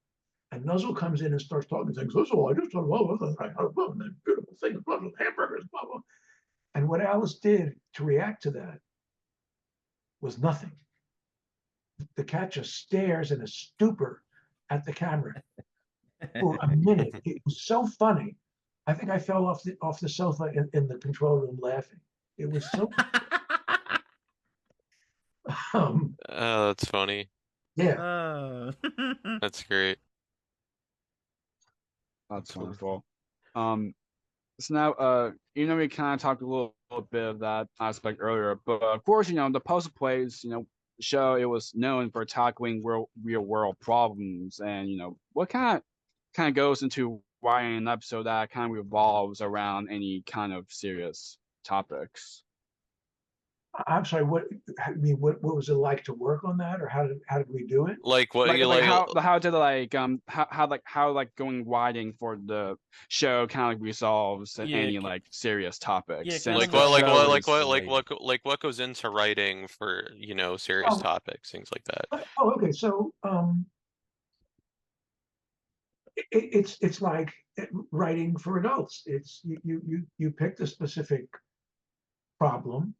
F: and Nuzzle comes in and starts talking, saying, "Sizzle, I just thought, beautiful things, hamburgers, blah blah." And what Alice did to react to that was nothing. The cat just stares in a stupor at the camera for a minute. It was so funny. I think I fell off the sofa in the control room laughing. It was so.
D: Oh, that's funny.
F: Yeah.
D: That's great.
C: That's wonderful. So now, we kind of talked a little bit of that aspect earlier, but of course, the puzzle plays, show, it was known for tackling real world problems, and what kind of goes into writing an episode that kind of revolves around any kind of serious topics.
F: I'm sorry. What was it like to work on that, or how did we do it?
D: Like what you like?
C: How did how going writing for the show kind of resolves any serious topics?
E: Yeah,
D: what goes into writing for serious topics, things like that.
F: Oh, okay. So it's like writing for adults. It's you pick the specific problem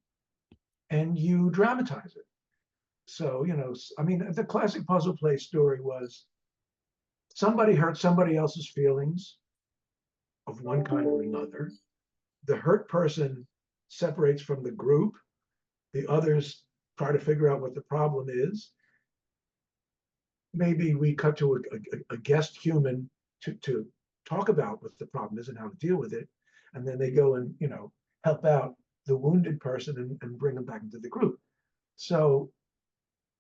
F: and you dramatize it. So I mean, the classic puzzle play story was somebody hurt somebody else's feelings of one kind or another. The hurt person separates from the group. The others try to figure out what the problem is. Maybe we cut to a guest human to talk about what the problem is and how to deal with it. And then they go and, help out the wounded person and bring them back into the group. So,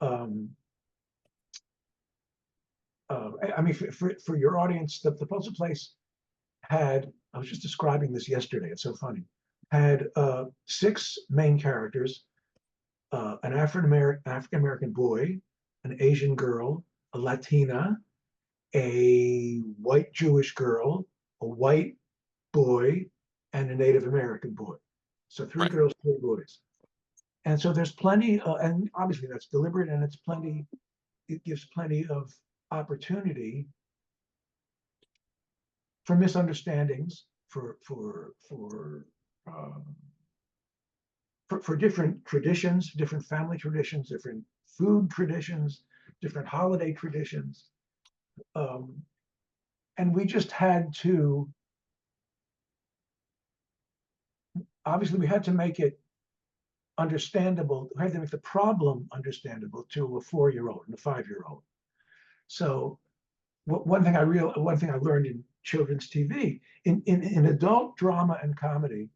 F: I mean, for your audience, the Puzzle Place had, I was just describing this yesterday, it's so funny, had 6 main characters, an African-American boy, an Asian girl, a Latina, a white Jewish girl, a white boy, and a Native American boy. So 3
D: Right.
F: girls, 3 boys. And so there's plenty, and obviously that's deliberate, and it gives plenty of opportunity for misunderstandings, for different traditions, different family traditions, different food traditions, different holiday traditions. And we just had to, obviously we had to make it understandable, we had to make the problem understandable to a 4-year-old and a 5-year-old. So one thing I learned in children's TV, in adult drama and comedy,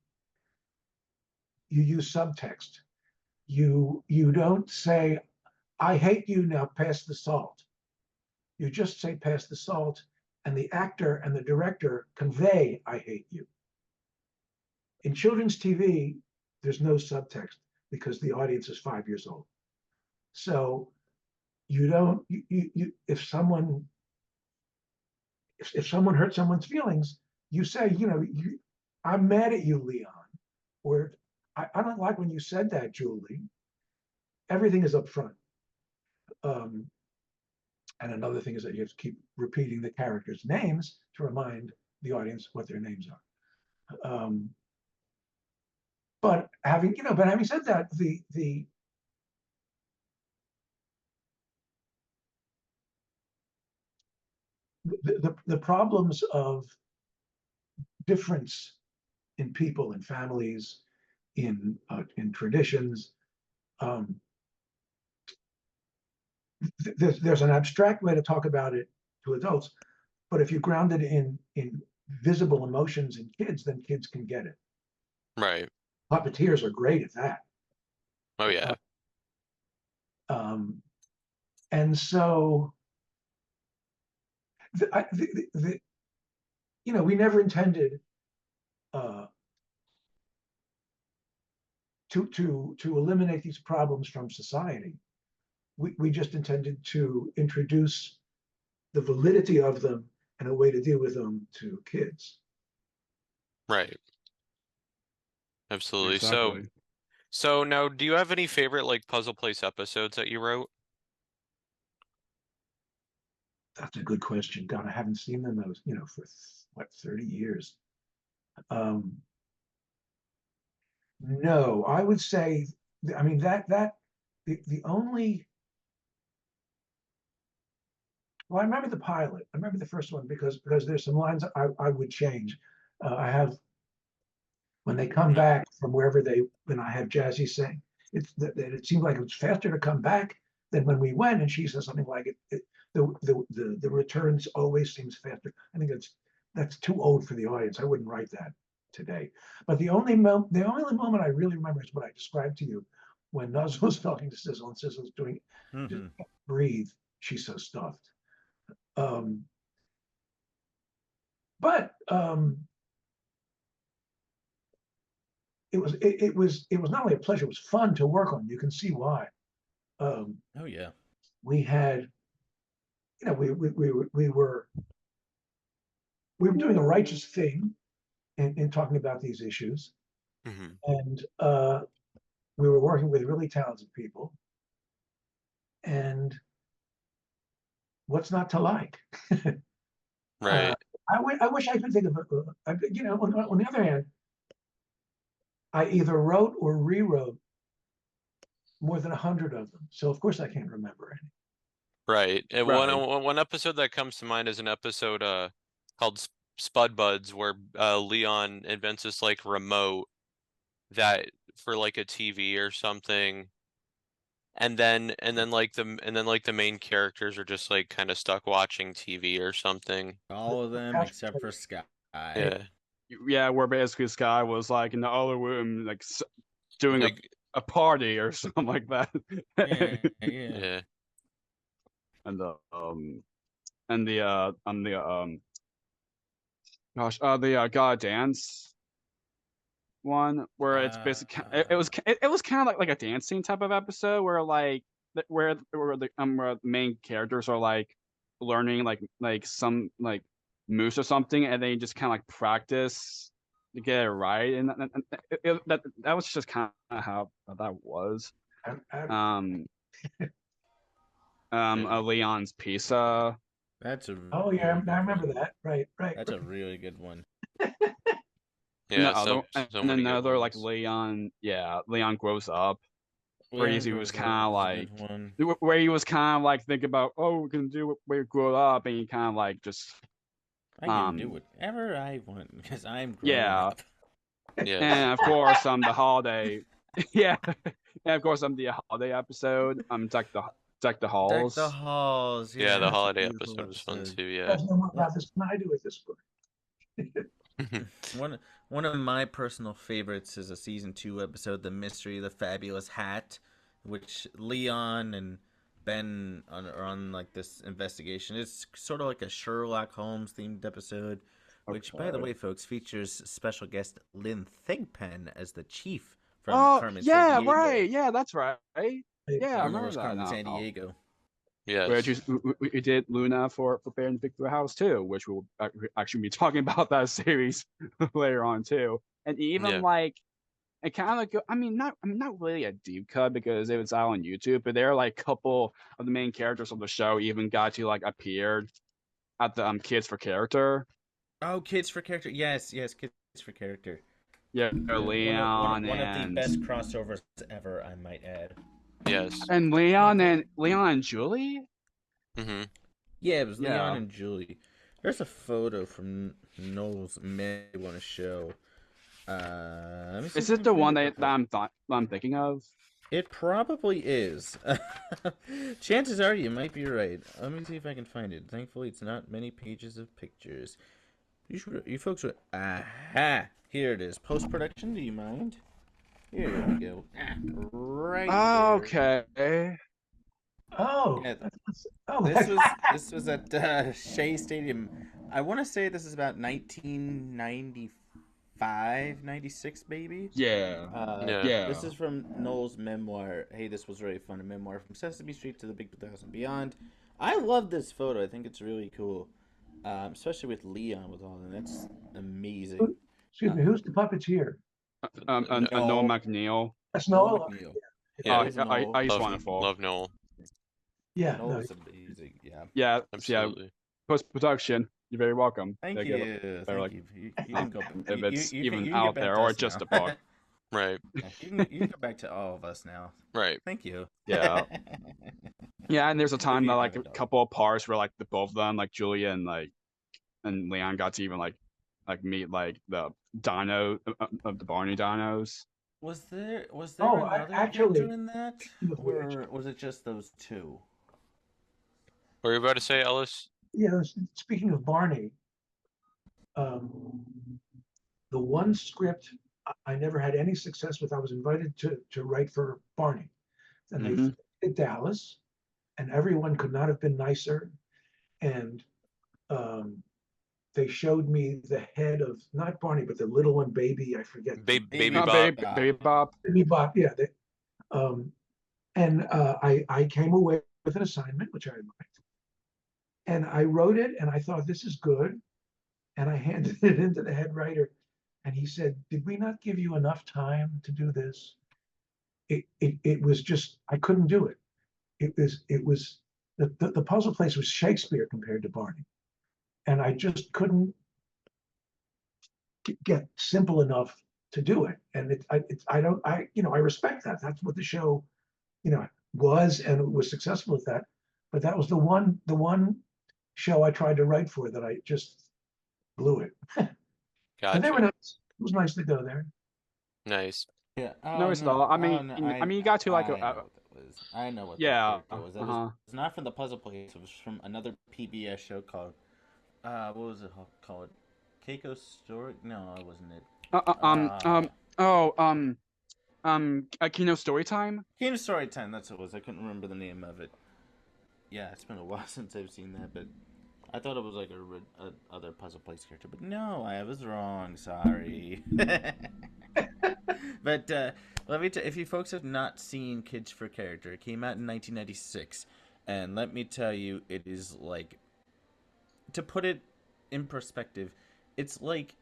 F: you use subtext. You don't say, I hate you, now pass the salt. You just say pass the salt, and the actor and the director convey, I hate you. In children's TV, there's no subtext because the audience is 5 years old. So you don't, if someone hurts someone's feelings, you say, I'm mad at you, Leon, or I don't like when you said that, Julie. Everything is up front. And another thing is that you have to keep repeating the characters' names to remind the audience what their names are. But having said that, the problems of difference in people and families, in traditions, there's an abstract way to talk about it to adults, but if you ground it in visible emotions in kids, then kids can get it.
D: Right.
F: Puppeteers are great at that.
D: Oh yeah.
F: And so, we never intended to eliminate these problems from society. We just intended to introduce the validity of them and a way to deal with them to kids.
D: Right. Absolutely.
C: Exactly.
D: So now, do you have any favorite like Puzzle Place episodes that you wrote?
F: That's a good question. God, I haven't seen them those, for what, 30 years. No, I would say, I mean, the only, well, I remember the pilot. I remember the first one because there's some lines I would change. I have, when they come back from wherever when I have Jazzy saying, it seemed like it was faster to come back than when we went, and she says something like the returns always seems faster. I think that's too old for the audience. I wouldn't write that today. But the only moment I really remember is what I described to you when Nuz was talking to Sizzle and Sizzle was doing just breathe. She's so stuffed. But it was not only a pleasure, it was fun to work on. You can see why.
E: Oh yeah.
F: We had, we were doing a righteous thing in talking about these issues. And we were working with really talented people. And what's not to like?
D: Right.
F: I wish I could think of it. On the other hand, I either wrote or rewrote more than 100 of them. So of course I can't remember any.
D: Right. And
C: Right.
D: one episode that comes to mind is an episode called Spud Buds, where Leon invents this like remote that for like a TV or something, and then the main characters are just like kind of stuck watching TV or something.
E: All of them except for Sky.
D: Yeah.
C: Yeah, where basically Sky was like in the other room, like doing
D: Like
C: a party or something like that.
E: Yeah.
D: yeah.
C: and the God Dance one where it's basically it was kind of like a dancing type of episode where like where the main characters are like learning like some like moves or something, and they just kind of like practice to get it right, and that was just kind of how that was. Leon's Pizza.
E: That's a
F: Oh yeah,
E: really
F: I
E: good
F: remember
E: one.
F: that. Right.
E: That's a really good one.
D: Yeah,
C: and
D: so many good
C: another like
D: ones.
C: Leon grows up, where he was kind of like
E: one.
C: where he was kind of like thinking about, oh, we're gonna do what we grow up, and he kind of like just
E: I can do whatever I want because I'm growing
C: yeah.
E: up.
D: Yeah.
C: And of course the holiday yeah, and of course the holiday episode, Deck the Halls.
E: Deck the Halls.
D: Yeah, the
E: that's a
D: holiday
E: beautiful
D: episode was fun too,
F: You
D: yeah.
F: guys know more about this than I do at this point.
E: One of my personal favorites is a season 2 episode, The Mystery of the Fabulous Hat, which Leon and Ben are on like this investigation. It's sort of like a Sherlock Holmes themed episode, which, by the way, folks, features special guest Lynn Thigpen as the chief from Carmen
C: yeah,
E: Sandiego.
C: right, yeah, that's right. Yeah, I remember that
E: Carmen
C: now.
E: Sandiego.
C: Yes. We did Luna for Bear in Victory House too, which we'll actually be talking about that series later on too. And even like it kind of not really a deep cut because it was out on YouTube, but there are like a couple of the main characters of the show even got to like appeared at the Kids for Character.
E: Oh, Kids for Character. Yes, Kids for Character.
C: Yeah, Leon
E: one of the best crossovers ever, I might add.
D: Yes.
C: And Leon and Julie?
D: Mm-hmm.
E: Yeah, it was Leon and Julie. There's a photo from Noel's may want to show.
C: Is it the one that I'm thinking of?
E: It probably is. Chances are you might be right. Let me see if I can find it. Thankfully, it's not many pages of pictures. You folks are... Aha! Here it is. Post-production, do you mind? Here we go. Right there.
C: Okay.
F: Oh,
E: Yeah,
F: oh,
E: this was at Shea Stadium. I want to say this is about 1995, 96, maybe.
C: Yeah.
E: This is from Noel's memoir. Hey, this was really fun. A memoir from Sesame Street to the Big 2000 Beyond. I love this photo. I think it's really cool, especially with Leon with all of them. That's amazing.
F: Excuse me, who's the puppeteer?
C: Noel McNeil.
F: That's Noel.
D: Yeah,
C: he's wonderful.
D: Love Noel.
F: Yeah,
E: Noel's amazing.
C: Yeah,
D: absolutely.
C: Yeah. Post production. You're very welcome.
E: Thank you. Thank you. You can go.
C: If it's even
E: out
C: out there or just a book.
D: Right.
E: You can go back to all of us now.
D: Right.
E: Thank you.
C: Yeah. Yeah, and there's a time that like a couple of parts where like the both of them, like Julia and Leon, got to even like meet like the dino of the Barney dinos.
E: Was there another character in that, or was it just those two?
D: What were you about to say, Ellis?
F: Yeah, speaking of Barney, the one script I never had any success with, I was invited to write for Barney. And they did Dallas, and everyone could not have been nicer. And they showed me the head of, not Barney, but the little one, Baby, I forget.
D: Baby Bob.
C: Baby Bob.
F: Baby Bob, yeah. I came away with an assignment, which I liked. And I wrote it, and I thought, this is good. And I handed it into the head writer, and he said, did we not give you enough time to do this? It was just, I couldn't do it. It was the puzzle place was Shakespeare compared to Barney. And I just couldn't get simple enough to do it. And I respect that. That's what the show, was, and it was successful at that. but that was the one show I tried to write for that I just blew it. But they were
D: Gotcha.
F: nice. It was nice to go there.
D: Nice.
E: Yeah.
C: No,
E: Oh
C: it's
E: no.
C: not. I
E: Oh
C: mean,
E: no.
C: you got to like
E: I know what that was. I know what that
C: yeah.
E: character was. That
C: Uh-huh.
E: was not from the Puzzle Place. It was from another PBS show called what was it called? Keiko's Story? No, it wasn't it.
C: Kino Storytime.
E: Kino Story Time. That's what it was. I couldn't remember the name of it. Yeah, it's been a while since I've seen that, but I thought it was like a other Puzzle Place character. But no, I was wrong. Sorry. But let me if you folks have not seen Kids for Character, it came out in 1996, and let me tell you, it is like, to put it in perspective, it's like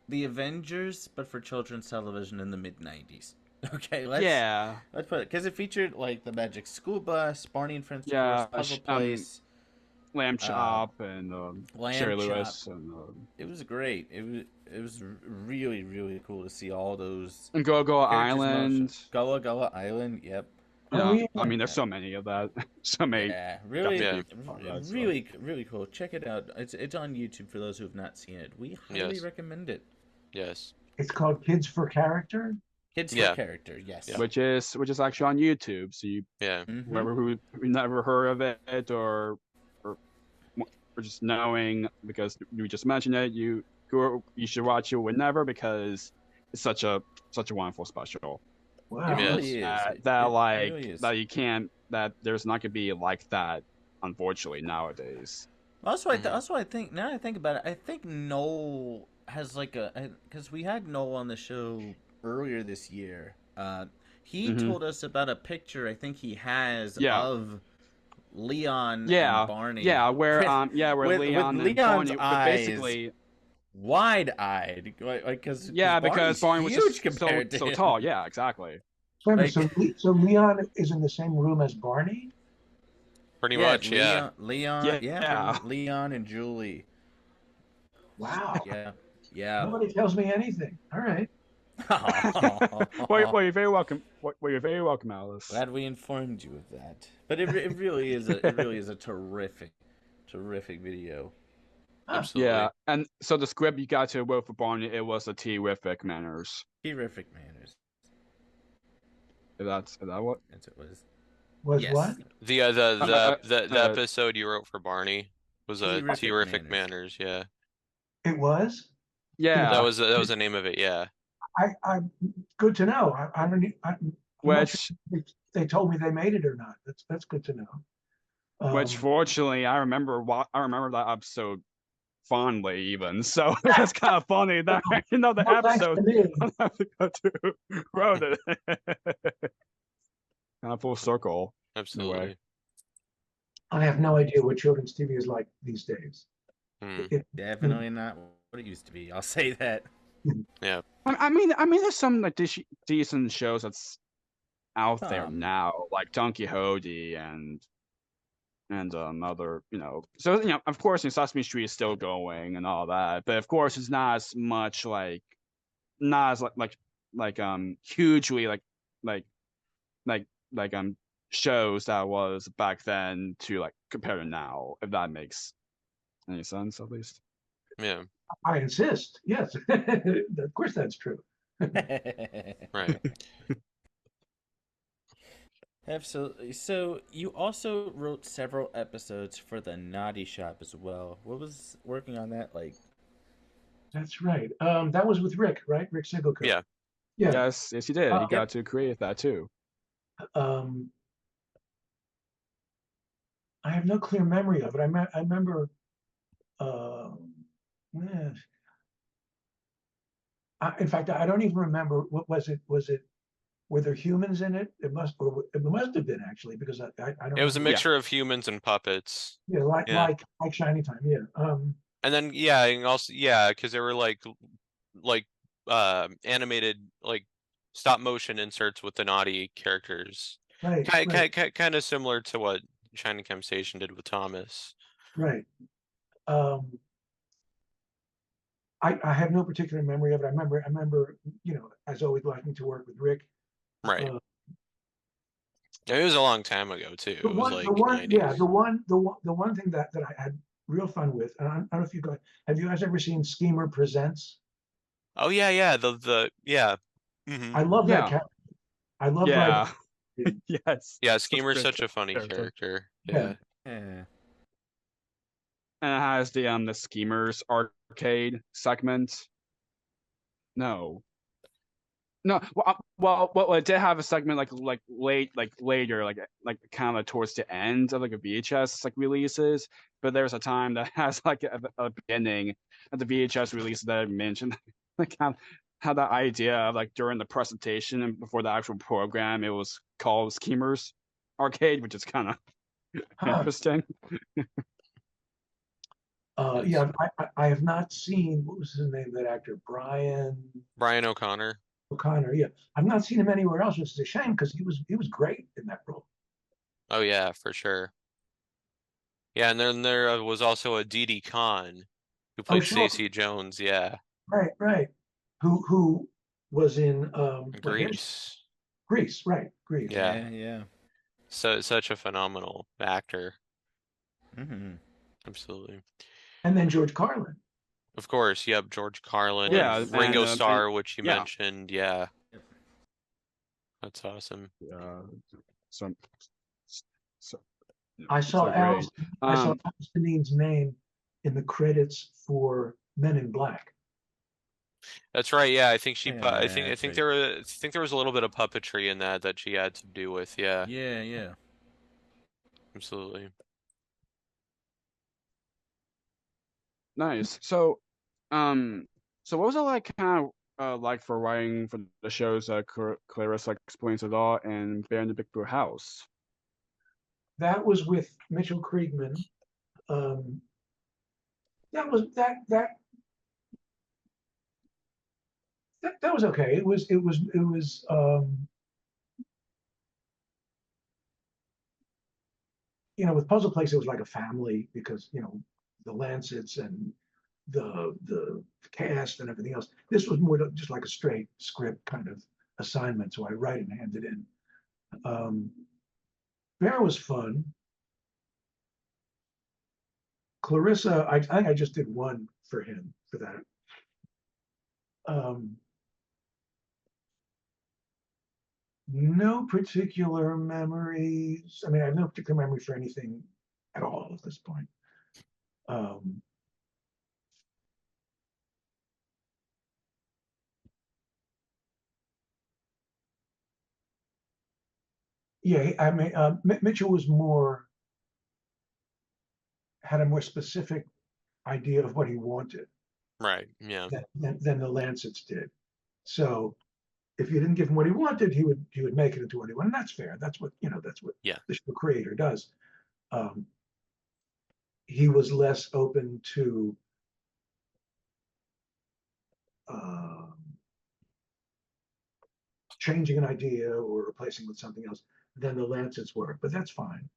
E: the Avengers, but for children's television in the mid 90s. Okay, let's put it, because it featured like the Magic School Bus, Barney and Friends,
C: Yeah,
E: of course, Puzzle Place,
C: Lamb Chop, and Sherry
E: Lamb
C: Lewis,
E: Chop.
C: and
E: It was great. It was really, really cool to see all those
C: Go Go
E: characters in
C: Island.
E: motion. Gullah Gullah Island. Yep.
C: Yeah, I mean, there's so many of that. So many.
E: Yeah, really,
D: Yeah.
E: really, really cool. Check it out. It's on YouTube for those who have not seen it. We highly recommend it.
D: Yes.
F: It's called Kids for Character.
E: Kids
D: Yeah.
E: for Character. Yes.
D: Yeah.
C: Which is actually on YouTube. So you
D: Yeah.
E: Mhm.
C: whoever who never heard of it or just knowing because you just mentioned it, you should watch it whenever because it's such a wonderful special.
F: Wow.
E: It
D: Yes.
E: really is.
C: That
E: really is.
C: that you can't that there's not gonna be like that unfortunately nowadays.
E: Also, I think now I think about it, I think Noel has like because we had Noel on the show earlier this year. He told us about a picture I think he has of Leon and Barney.
C: Yeah, where
E: with
C: Leon and
E: Leon's
C: Barney
E: eyes
C: basically
E: wide-eyed, because
C: because Barney was
E: huge
C: just
E: compared to
C: so
E: him.
C: tall. Yeah, exactly.
F: Wait a minute,
E: Like-
F: so Leon is in the same room as Barney?
D: Pretty much, yeah.
E: Leon,
C: Yeah.
E: Leon and Julie.
F: Wow.
E: Yeah.
F: Nobody tells me anything. All right.
C: Well, you're very welcome. Well, you're very welcome, Alice.
E: Glad we informed you of that. But it really is a terrific video.
D: Absolutely.
C: Yeah, and so the script you got to wrote for Barney, it was a terrific manners.
E: Terrific manners.
C: Is that what?
E: That's what it was.
F: Was
E: Yes.
F: what?
C: Uh,
D: episode you wrote for Barney was a terrific manners. Yeah.
F: It was?
C: Yeah.
D: That was the name of it. Yeah.
F: I good to know. I'm not
C: Which
F: sure if they told me they made it or not. That's good to know.
C: which fortunately I remember that episode fondly even. So it's kind of funny that the
F: well, thanks
C: episode
F: to me.
C: wrote it. Kind of full circle.
D: Absolutely.
F: I have no idea what children's TV is like these days.
E: Definitely not what it used to be. I'll say that.
D: Yeah.
C: I mean, there's some like decent shows that's out there now, like Don Quixote and other, So of course, Sesame Street is still going and all that, but of course, it's not as much hugely shows that was back then to compare to now, if that makes any sense at least.
D: Yeah.
F: I insist. Yes, of course that's true.
D: Right.
E: Absolutely. So you also wrote several episodes for the Noddy Shop as well. What was working on that like?
F: That's right. That was with Rick, right? Rick Sigelko.
D: Yeah.
F: Yeah.
C: Yes, he did. He got to create that too.
F: I have no clear memory of it. I remember. In fact, I don't even remember. What was it? Were there humans in it? It must have been actually, because I don't.
D: It was a
F: remember.
D: mixture of humans and puppets.
F: Yeah, like Shiny Time. Yeah.
D: And then and also because they were like animated stop motion inserts with the Noddy characters.
F: Right.
D: Kind of similar to what Shiny Cam Station did with Thomas.
F: Right. I have no particular memory of it. I remember, as always, liking to work with Rick.
D: Right. It was a long time ago too.
F: The
D: It was
F: one,
D: like
F: the one,
D: 90s.
F: yeah, the one thing that I had real fun with, and I don't know if you guys have you guys ever seen Schemer Presents?
D: Oh yeah. The yeah.
F: I love that
C: Yeah.
F: character. I love writing.
C: Yeah. Yes.
D: Yeah,
C: Such a
D: Schemer's
C: good
D: such a funny character. Yeah.
E: Yeah.
C: And it has the Schemers arcade segment. No. No, well, it did have a segment like later, like kind of towards the end of like a VHS like releases. But there's a time that has like a beginning of the VHS release that I mentioned, like kind of had that idea of like during the presentation and before the actual program, it was called Schemers Arcade, which is kind of interesting.
F: Yeah, I have not seen, what was his name, that actor,
D: Brian O'Connor.
F: O'Connor. Yeah, I've not seen him anywhere else, which is a shame because he was great in that role.
D: Oh yeah, for sure. Yeah, and then there was also a Dee Dee Khan who
F: Oh,
D: played
F: sure,
D: Stacey Jones. Yeah,
F: right. Who was in
D: Grease.
F: Grease, right? Grease.
D: Yeah,
E: Yeah.
D: so such a phenomenal actor.
E: Mm-hmm.
D: Absolutely.
F: And then George Carlin.
D: Of course, yep, George Carlin
C: Yeah,
D: and Ringo
C: and
D: Starr, which you
C: yeah.
D: mentioned. Yeah, that's awesome.
C: So, so
F: I saw
C: so great.
F: I saw Al Steen's name in the credits for Men in Black.
D: That's right. Yeah, I think she.
E: Yeah,
D: I think
E: that's right.
D: there was a little bit of puppetry in that she had to do with. Yeah,
E: Yeah.
D: absolutely.
C: Nice. So what was it like kind of like for writing for the shows that Clarissa Explains It All and Bear in the Big Blue House?
F: That was with Mitchell Kriegman. That was that was okay. It was with Puzzle Place it was like a family because the Lancets and the cast and everything else. This was more just like a straight script kind of assignment, so I write and hand it in. Bear was fun. Clarissa, I think I just did one for him for that. No particular memories. I mean, I have no particular memory for anything at all at this point. Yeah, I mean, Mitchell was had a more specific idea of what he wanted
D: Right. Yeah.
F: than the Lancets did. So if you didn't give him what he wanted, he would make it into what he wanted. And that's fair. That's what
D: Yeah.
F: the show creator does. He was less open to changing an idea or replacing with something else than the Lancets were, but that's fine.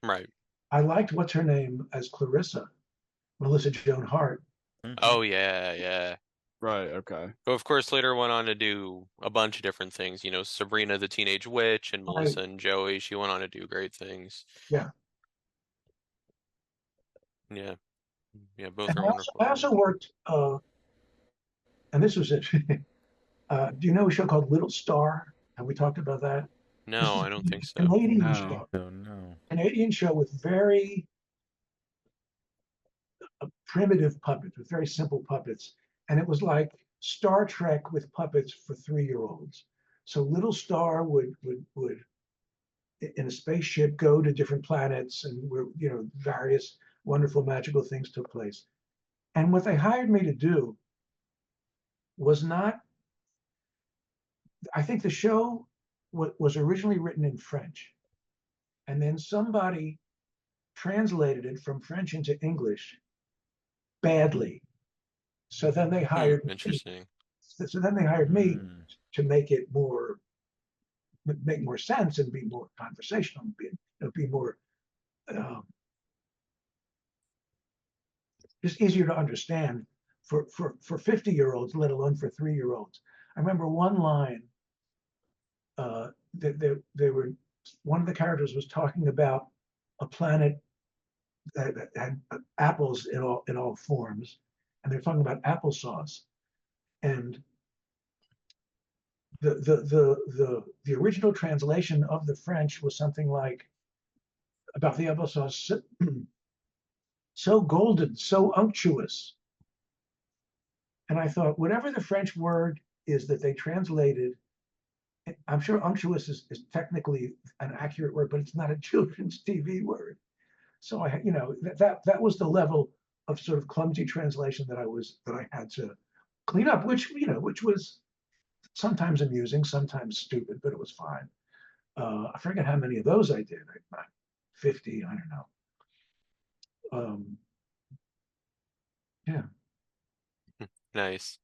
D: Right.
F: I liked what's her name as Clarissa, Melissa Joan Hart.
E: Mm-hmm.
D: Oh yeah.
C: Right. Okay.
D: But of course, later went on to do a bunch of different things. Sabrina the Teenage Witch and Melissa and Joey. She went on to do great things.
F: Yeah.
D: Yeah. Both
F: And
D: are wonderful.
F: I also worked, and this was it. Do you know a show called Little Star? Have we talked about that?
D: No, I don't think so.
F: Canadian
C: No.
F: show.
E: No.
F: Canadian show with very primitive puppets, with very simple puppets. And it was like Star Trek with puppets for 3-year-olds. So Little Star would in a spaceship go to different planets and where various wonderful magical things took place. And what they hired me to do was not, I think the show was originally written in French. And then somebody translated it from French into English badly. So then they hired
D: Interesting.
F: So then they hired me to make more sense and be more conversational, be more just easier to understand for 50-year-olds, let alone for 3-year-olds. I remember one line that they were one of the characters was talking about a planet that had apples in all forms, and they're talking about applesauce. And the original translation of the French was something like about the applesauce, so golden, so unctuous. And I thought, whatever the French word is that they translated, I'm sure unctuous is technically an accurate word, but it's not a children's TV word. So I, that was the level of sort of clumsy translation that I had to clean up, which was sometimes amusing, sometimes stupid, but it was fine. I forget how many of those I did. 50, I don't know. Yeah.
D: Nice.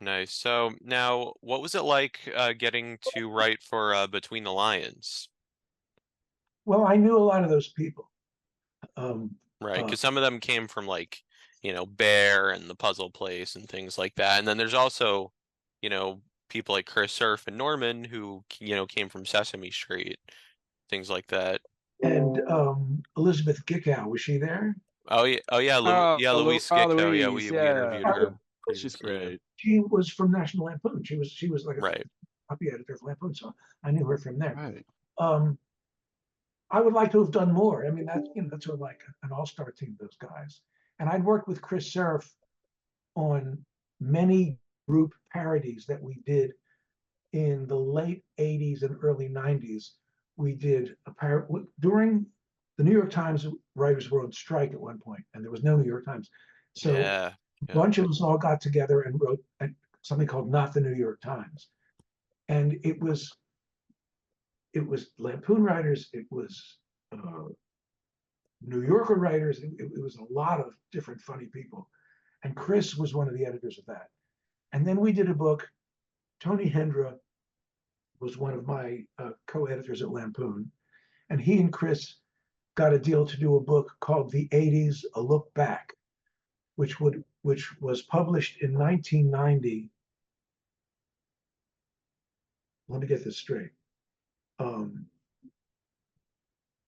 D: Nice. So now, what was it like getting to write for Between the Lions?
F: Well, I knew a lot of those people.
D: Right, because some of them came from like, Bear and the Puzzle Place and things like that. And then there's also, people like Chris Surf and Norman who, came from Sesame Street, things like that.
F: And Elizabeth Gickow, was she there?
D: Oh yeah, yeah, Louise Gicko. Yeah, we interviewed her
C: She's
D: previously.
C: great.
F: She was from National Lampoon. She was like a
D: Right.
F: copy editor of Lampoon, so I knew her from there.
C: Right.
F: I would like to have done more. I mean, that's sort of like an all-star team, those guys. And I'd worked with Chris Surf on many group parodies that we did in the late 80s and early 90s. We did during the New York Times writers were on strike at one point, and there was no New York Times. So
D: Yeah.
F: a bunch of us all got together and wrote something called Not the New York Times. And it was Lampoon writers, it was New Yorker writers, it was a lot of different funny people. And Chris was one of the editors of that. And then we did a book. Tony Hendra was one of my co-editors at Lampoon. And he and Chris got a deal to do a book called The 80s, A Look Back, which was published in 1990. Let me get this straight.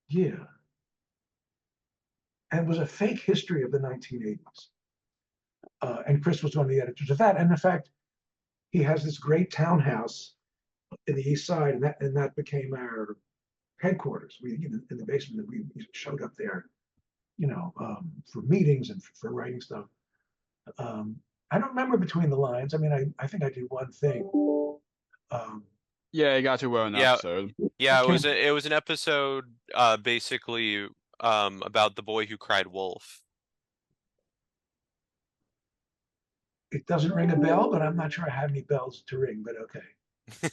F: Yeah. And it was a fake history of the 1980s. And Chris was one of the editors of that. And in fact, he has this great townhouse in the East Side, and that became our headquarters. We in the basement, we showed up there, for meetings and for writing stuff. I don't remember Between the Lines. I mean, I think I did one thing.
C: Yeah, you got to wear an episode.
D: Yeah, it was an episode basically about the boy who cried wolf.
F: It doesn't ring a bell, but I'm not sure I have any bells to ring, but okay.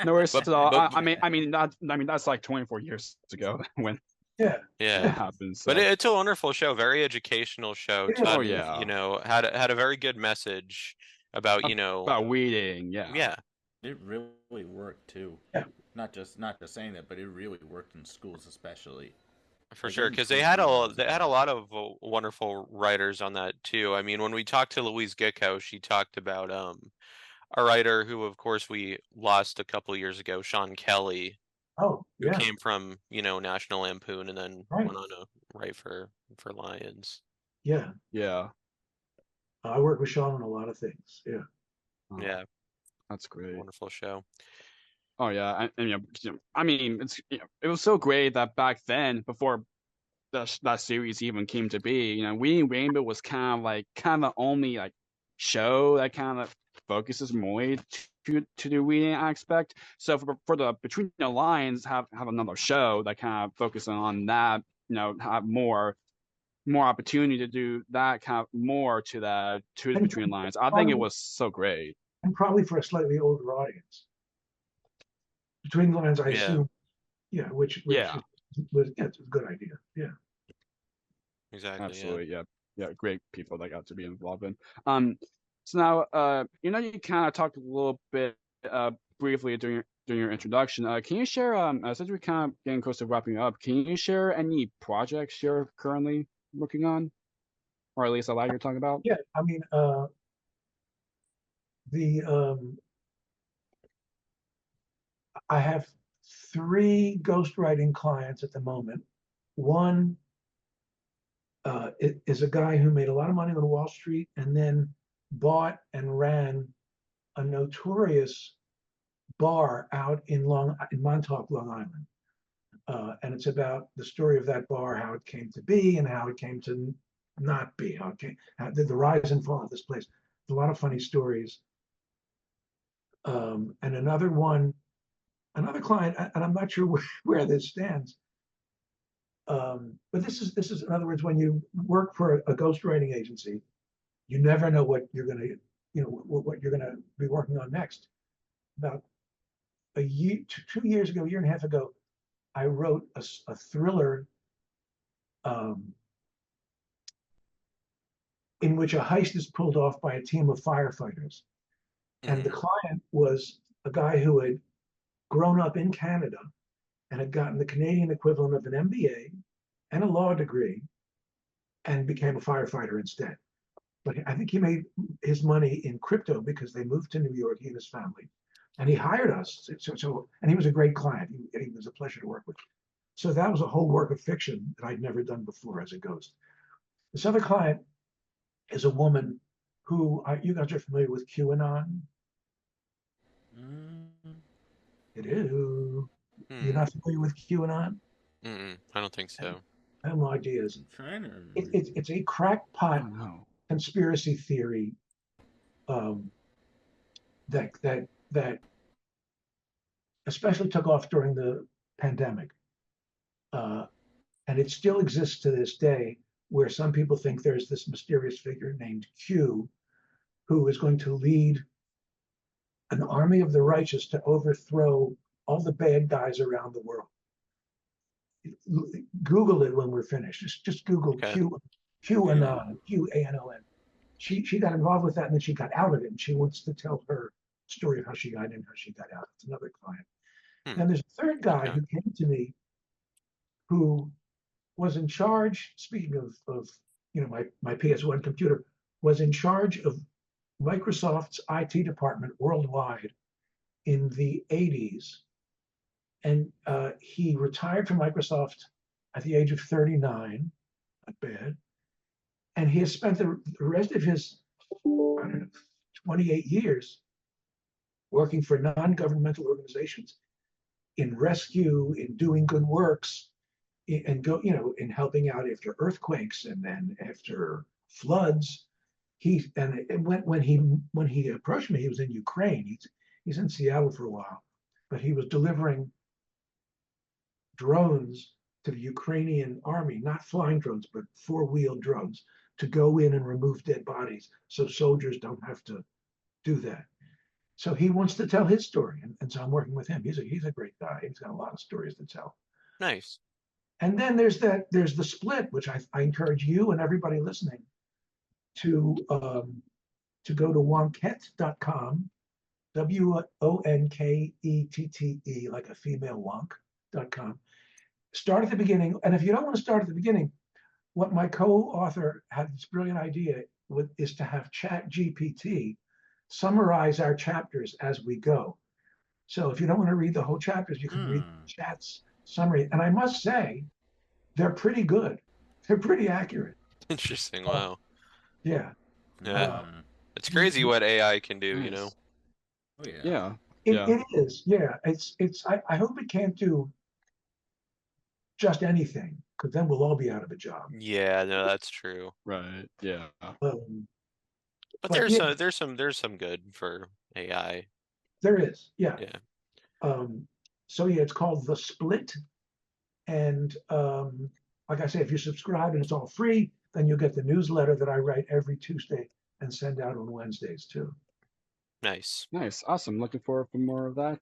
C: No worries.
D: But-
C: I mean that's like 24 years ago when
F: Yeah.
C: it happened. So.
D: But it's a wonderful show, very educational show.
F: It is.
C: Oh, yeah.
D: Had a very good message about
C: about weeding. Yeah.
D: Yeah.
E: It really worked too.
F: Yeah.
E: Not just saying that, but it really worked in schools, especially.
D: For
E: Like,
D: sure,
E: even
D: because
E: schools
D: they had
E: and
D: a lot of wonderful writers on that too. I mean, when we talked to Louise Gicko, she talked about a writer who, of course, we lost a couple years ago, Sean Kelly,
F: Oh,
D: who
F: yeah.
D: came from National Lampoon and then
F: Right.
D: went on to write for Lions.
F: Yeah.
C: Yeah.
F: I work with Sean on a lot of things. Yeah.
C: Oh,
D: Yeah,
C: that's great.
D: wonderful show.
C: Oh yeah, and I mean, it was so great that back then, before that series even came to be, Reading Rainbow was kind of the only like show that kind of focuses more to the reading aspect. So for the Between the Lines, have another show that kind of focuses on that, have more opportunity to do that kind of more to the Between the Lines. I think it was so great.
F: And probably for a slightly older audience. Between the Lines, I assume, which was it's a good idea. Yeah.
D: Exactly.
C: Absolutely, yeah, great people that got to be involved in. So now, you kind of talked a little bit briefly during your introduction. Can you share, since we're kind of getting close to wrapping up, can you share any projects you're currently working on, or at least allow you to talk about?
F: Yeah, I mean, I have 3 ghostwriting clients at the moment. One is a guy who made a lot of money on Wall Street and then bought and ran a notorious bar out in Montauk, Long Island. And it's about the story of that bar, how it came to be and how it came to not be, the rise and fall of this place. There's a lot of funny stories. And another client, and I'm not sure where this stands. But this is, in other words, when you work for a ghostwriting agency, you never know what you're going to, what you're going to be working on next. About a year, 2 years ago, a year and a half ago, I wrote a thriller in which a heist is pulled off by a team of firefighters. And the client was a guy who had grown up in Canada and had gotten the Canadian equivalent of an MBA and a law degree and became a firefighter instead. But I think he made his money in crypto because they moved to New York, he and his family. And he hired us. And he was a great client. He was a pleasure to work with. So that was a whole work of fiction that I'd never done before as a ghost. This other client is a woman who, you guys are familiar with QAnon? Hello. You're not familiar with QAnon?
D: I don't think so.
F: I have no ideas. It's a crackpot conspiracy theory that especially took off during the pandemic. And it still exists to this day, where some people think there's this mysterious figure named Q who is going to lead an army of the righteous to overthrow all the bad guys around the world. Google it when we're finished. Just Google QAnon, QAnon. She got involved with that and then she got out of it, and she wants to tell her story of how she got in, how she got out. It's another client. Then there's a third guy who came to me who was in charge, speaking of my PS1 computer, was in charge of Microsoft's IT department worldwide in the 80s. And he retired from Microsoft at the age of 39, not bad. And he has spent the rest of his, 28 years working for non-governmental organizations in rescue, in doing good works, and in helping out after earthquakes and then after floods. When he approached me, he was in Ukraine. He's in Seattle for a while, but he was delivering drones to the Ukrainian army, not flying drones, but 4-wheeled drones, to go in and remove dead bodies so soldiers don't have to do that. So he wants to tell his story, and so I'm working with him. He's a great guy. He's got a lot of stories to tell.
D: Nice.
F: And then there's the split, which I encourage you and everybody listening to go to wonkette.com, WONKETTE, like a female wonk.com. Start at the beginning, and if you don't want to start at the beginning, what my co-author had this brilliant idea is to have ChatGPT summarize our chapters as we go. So if you don't want to read the whole chapters, you can read Chat's summary. And I must say, they're pretty good. They're pretty accurate.
D: Interesting. Wow.
F: Yeah.
D: It's crazy what AI can do,
C: Nice.
E: Oh yeah.
F: It is. Yeah. I hope it can't do just anything, because then we'll all be out of a job.
D: Yeah, no, that's true.
C: Right. Yeah.
D: But there's some good for AI.
F: There is. Yeah.
D: Yeah.
F: So yeah, it's called The Split. And like I say, if you subscribe and it's all free, then you'll get the newsletter that I write every Tuesday and send out on Wednesdays too.
D: Nice.
C: Awesome. Looking forward for more of that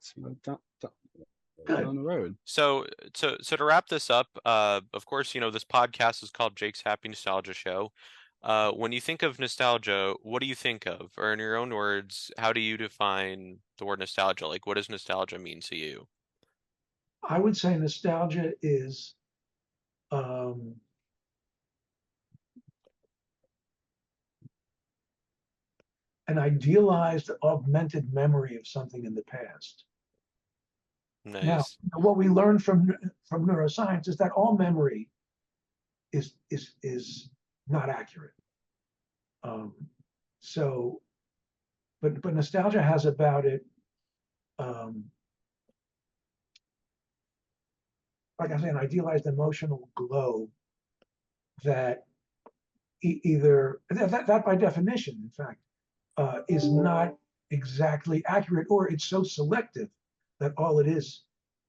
C: down the road.
D: So to wrap this up, of course, this podcast is called Jake's Happy Nostalgia Show. When you think of nostalgia, what do you think of? Or in your own words, how do you define the word nostalgia? Like, what does nostalgia mean to you?
F: I would say nostalgia is an idealized, augmented memory of something in the past.
D: Nice.
F: Now, what we learned from neuroscience is that all memory is not accurate. So, but nostalgia has about it, like I say, an idealized emotional glow that either that by definition, in fact, is not exactly accurate, or it's so selective that all it is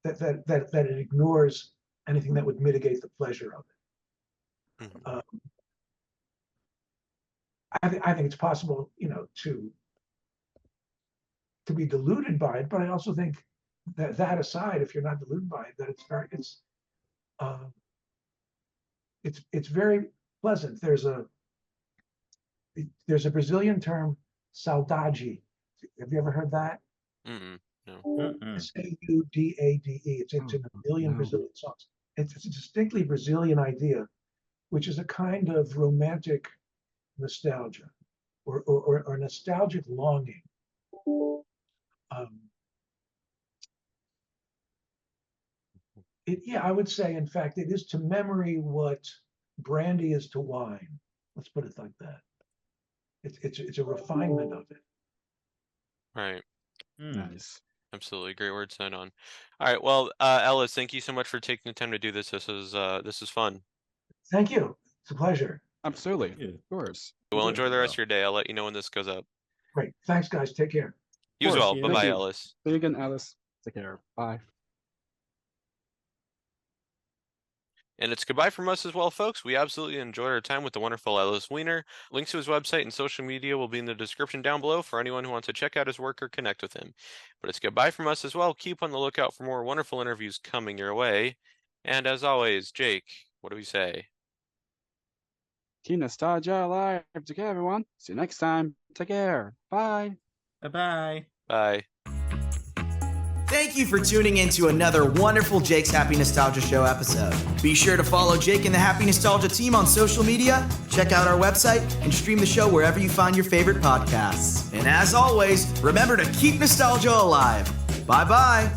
F: that it ignores anything that would mitigate the pleasure of it.
D: Mhm.
F: I think it's possible, to be deluded by it, but I also think that aside, if you're not deluded by it, that it's very pleasant. There's a Brazilian term, saudade. Have you ever heard that?
D: Mm-mm. No.
F: Saudade. It's in a million Brazilian songs. It's a distinctly Brazilian idea, which is a kind of romantic nostalgia, or nostalgic longing. I would say, in fact, it is to memory what brandy is to wine. Let's put it like that. It's a refinement of it.
D: Right.
C: Nice.
D: Absolutely. Great word to end on. All right. Well, Ellis, thank you so much for taking the time to do this. This is fun.
F: Thank you. It's a pleasure.
C: Absolutely.
E: Yeah.
C: Of course.
D: Well, enjoy the rest of your day. I'll let you know when this goes up.
F: Great. Thanks, guys. Take care.
D: You as
C: course.
D: well.
E: Yeah.
D: Bye-bye,
C: Thank you.
D: Ellis.
C: See you again, Alice. Take care. Bye.
D: And it's goodbye from us as well, folks. We absolutely enjoyed our time with the wonderful Ellis Weiner. Links to his website and social media will be in the description down below for anyone who wants to check out his work or connect with him. But it's goodbye from us as well. Keep on the lookout for more wonderful interviews coming your way. And as always, Jake, what do we say?
C: Keep nostalgia alive. Take care, everyone. See you next time. Take care. Bye.
E: Bye-bye.
D: Bye.
B: Thank you for tuning in to another wonderful Jake's Happy Nostalgia Show episode. Be sure to follow Jake and the Happy Nostalgia team on social media, check out our website, and stream the show wherever you find your favorite podcasts. And as always, remember to keep nostalgia alive. Bye-bye.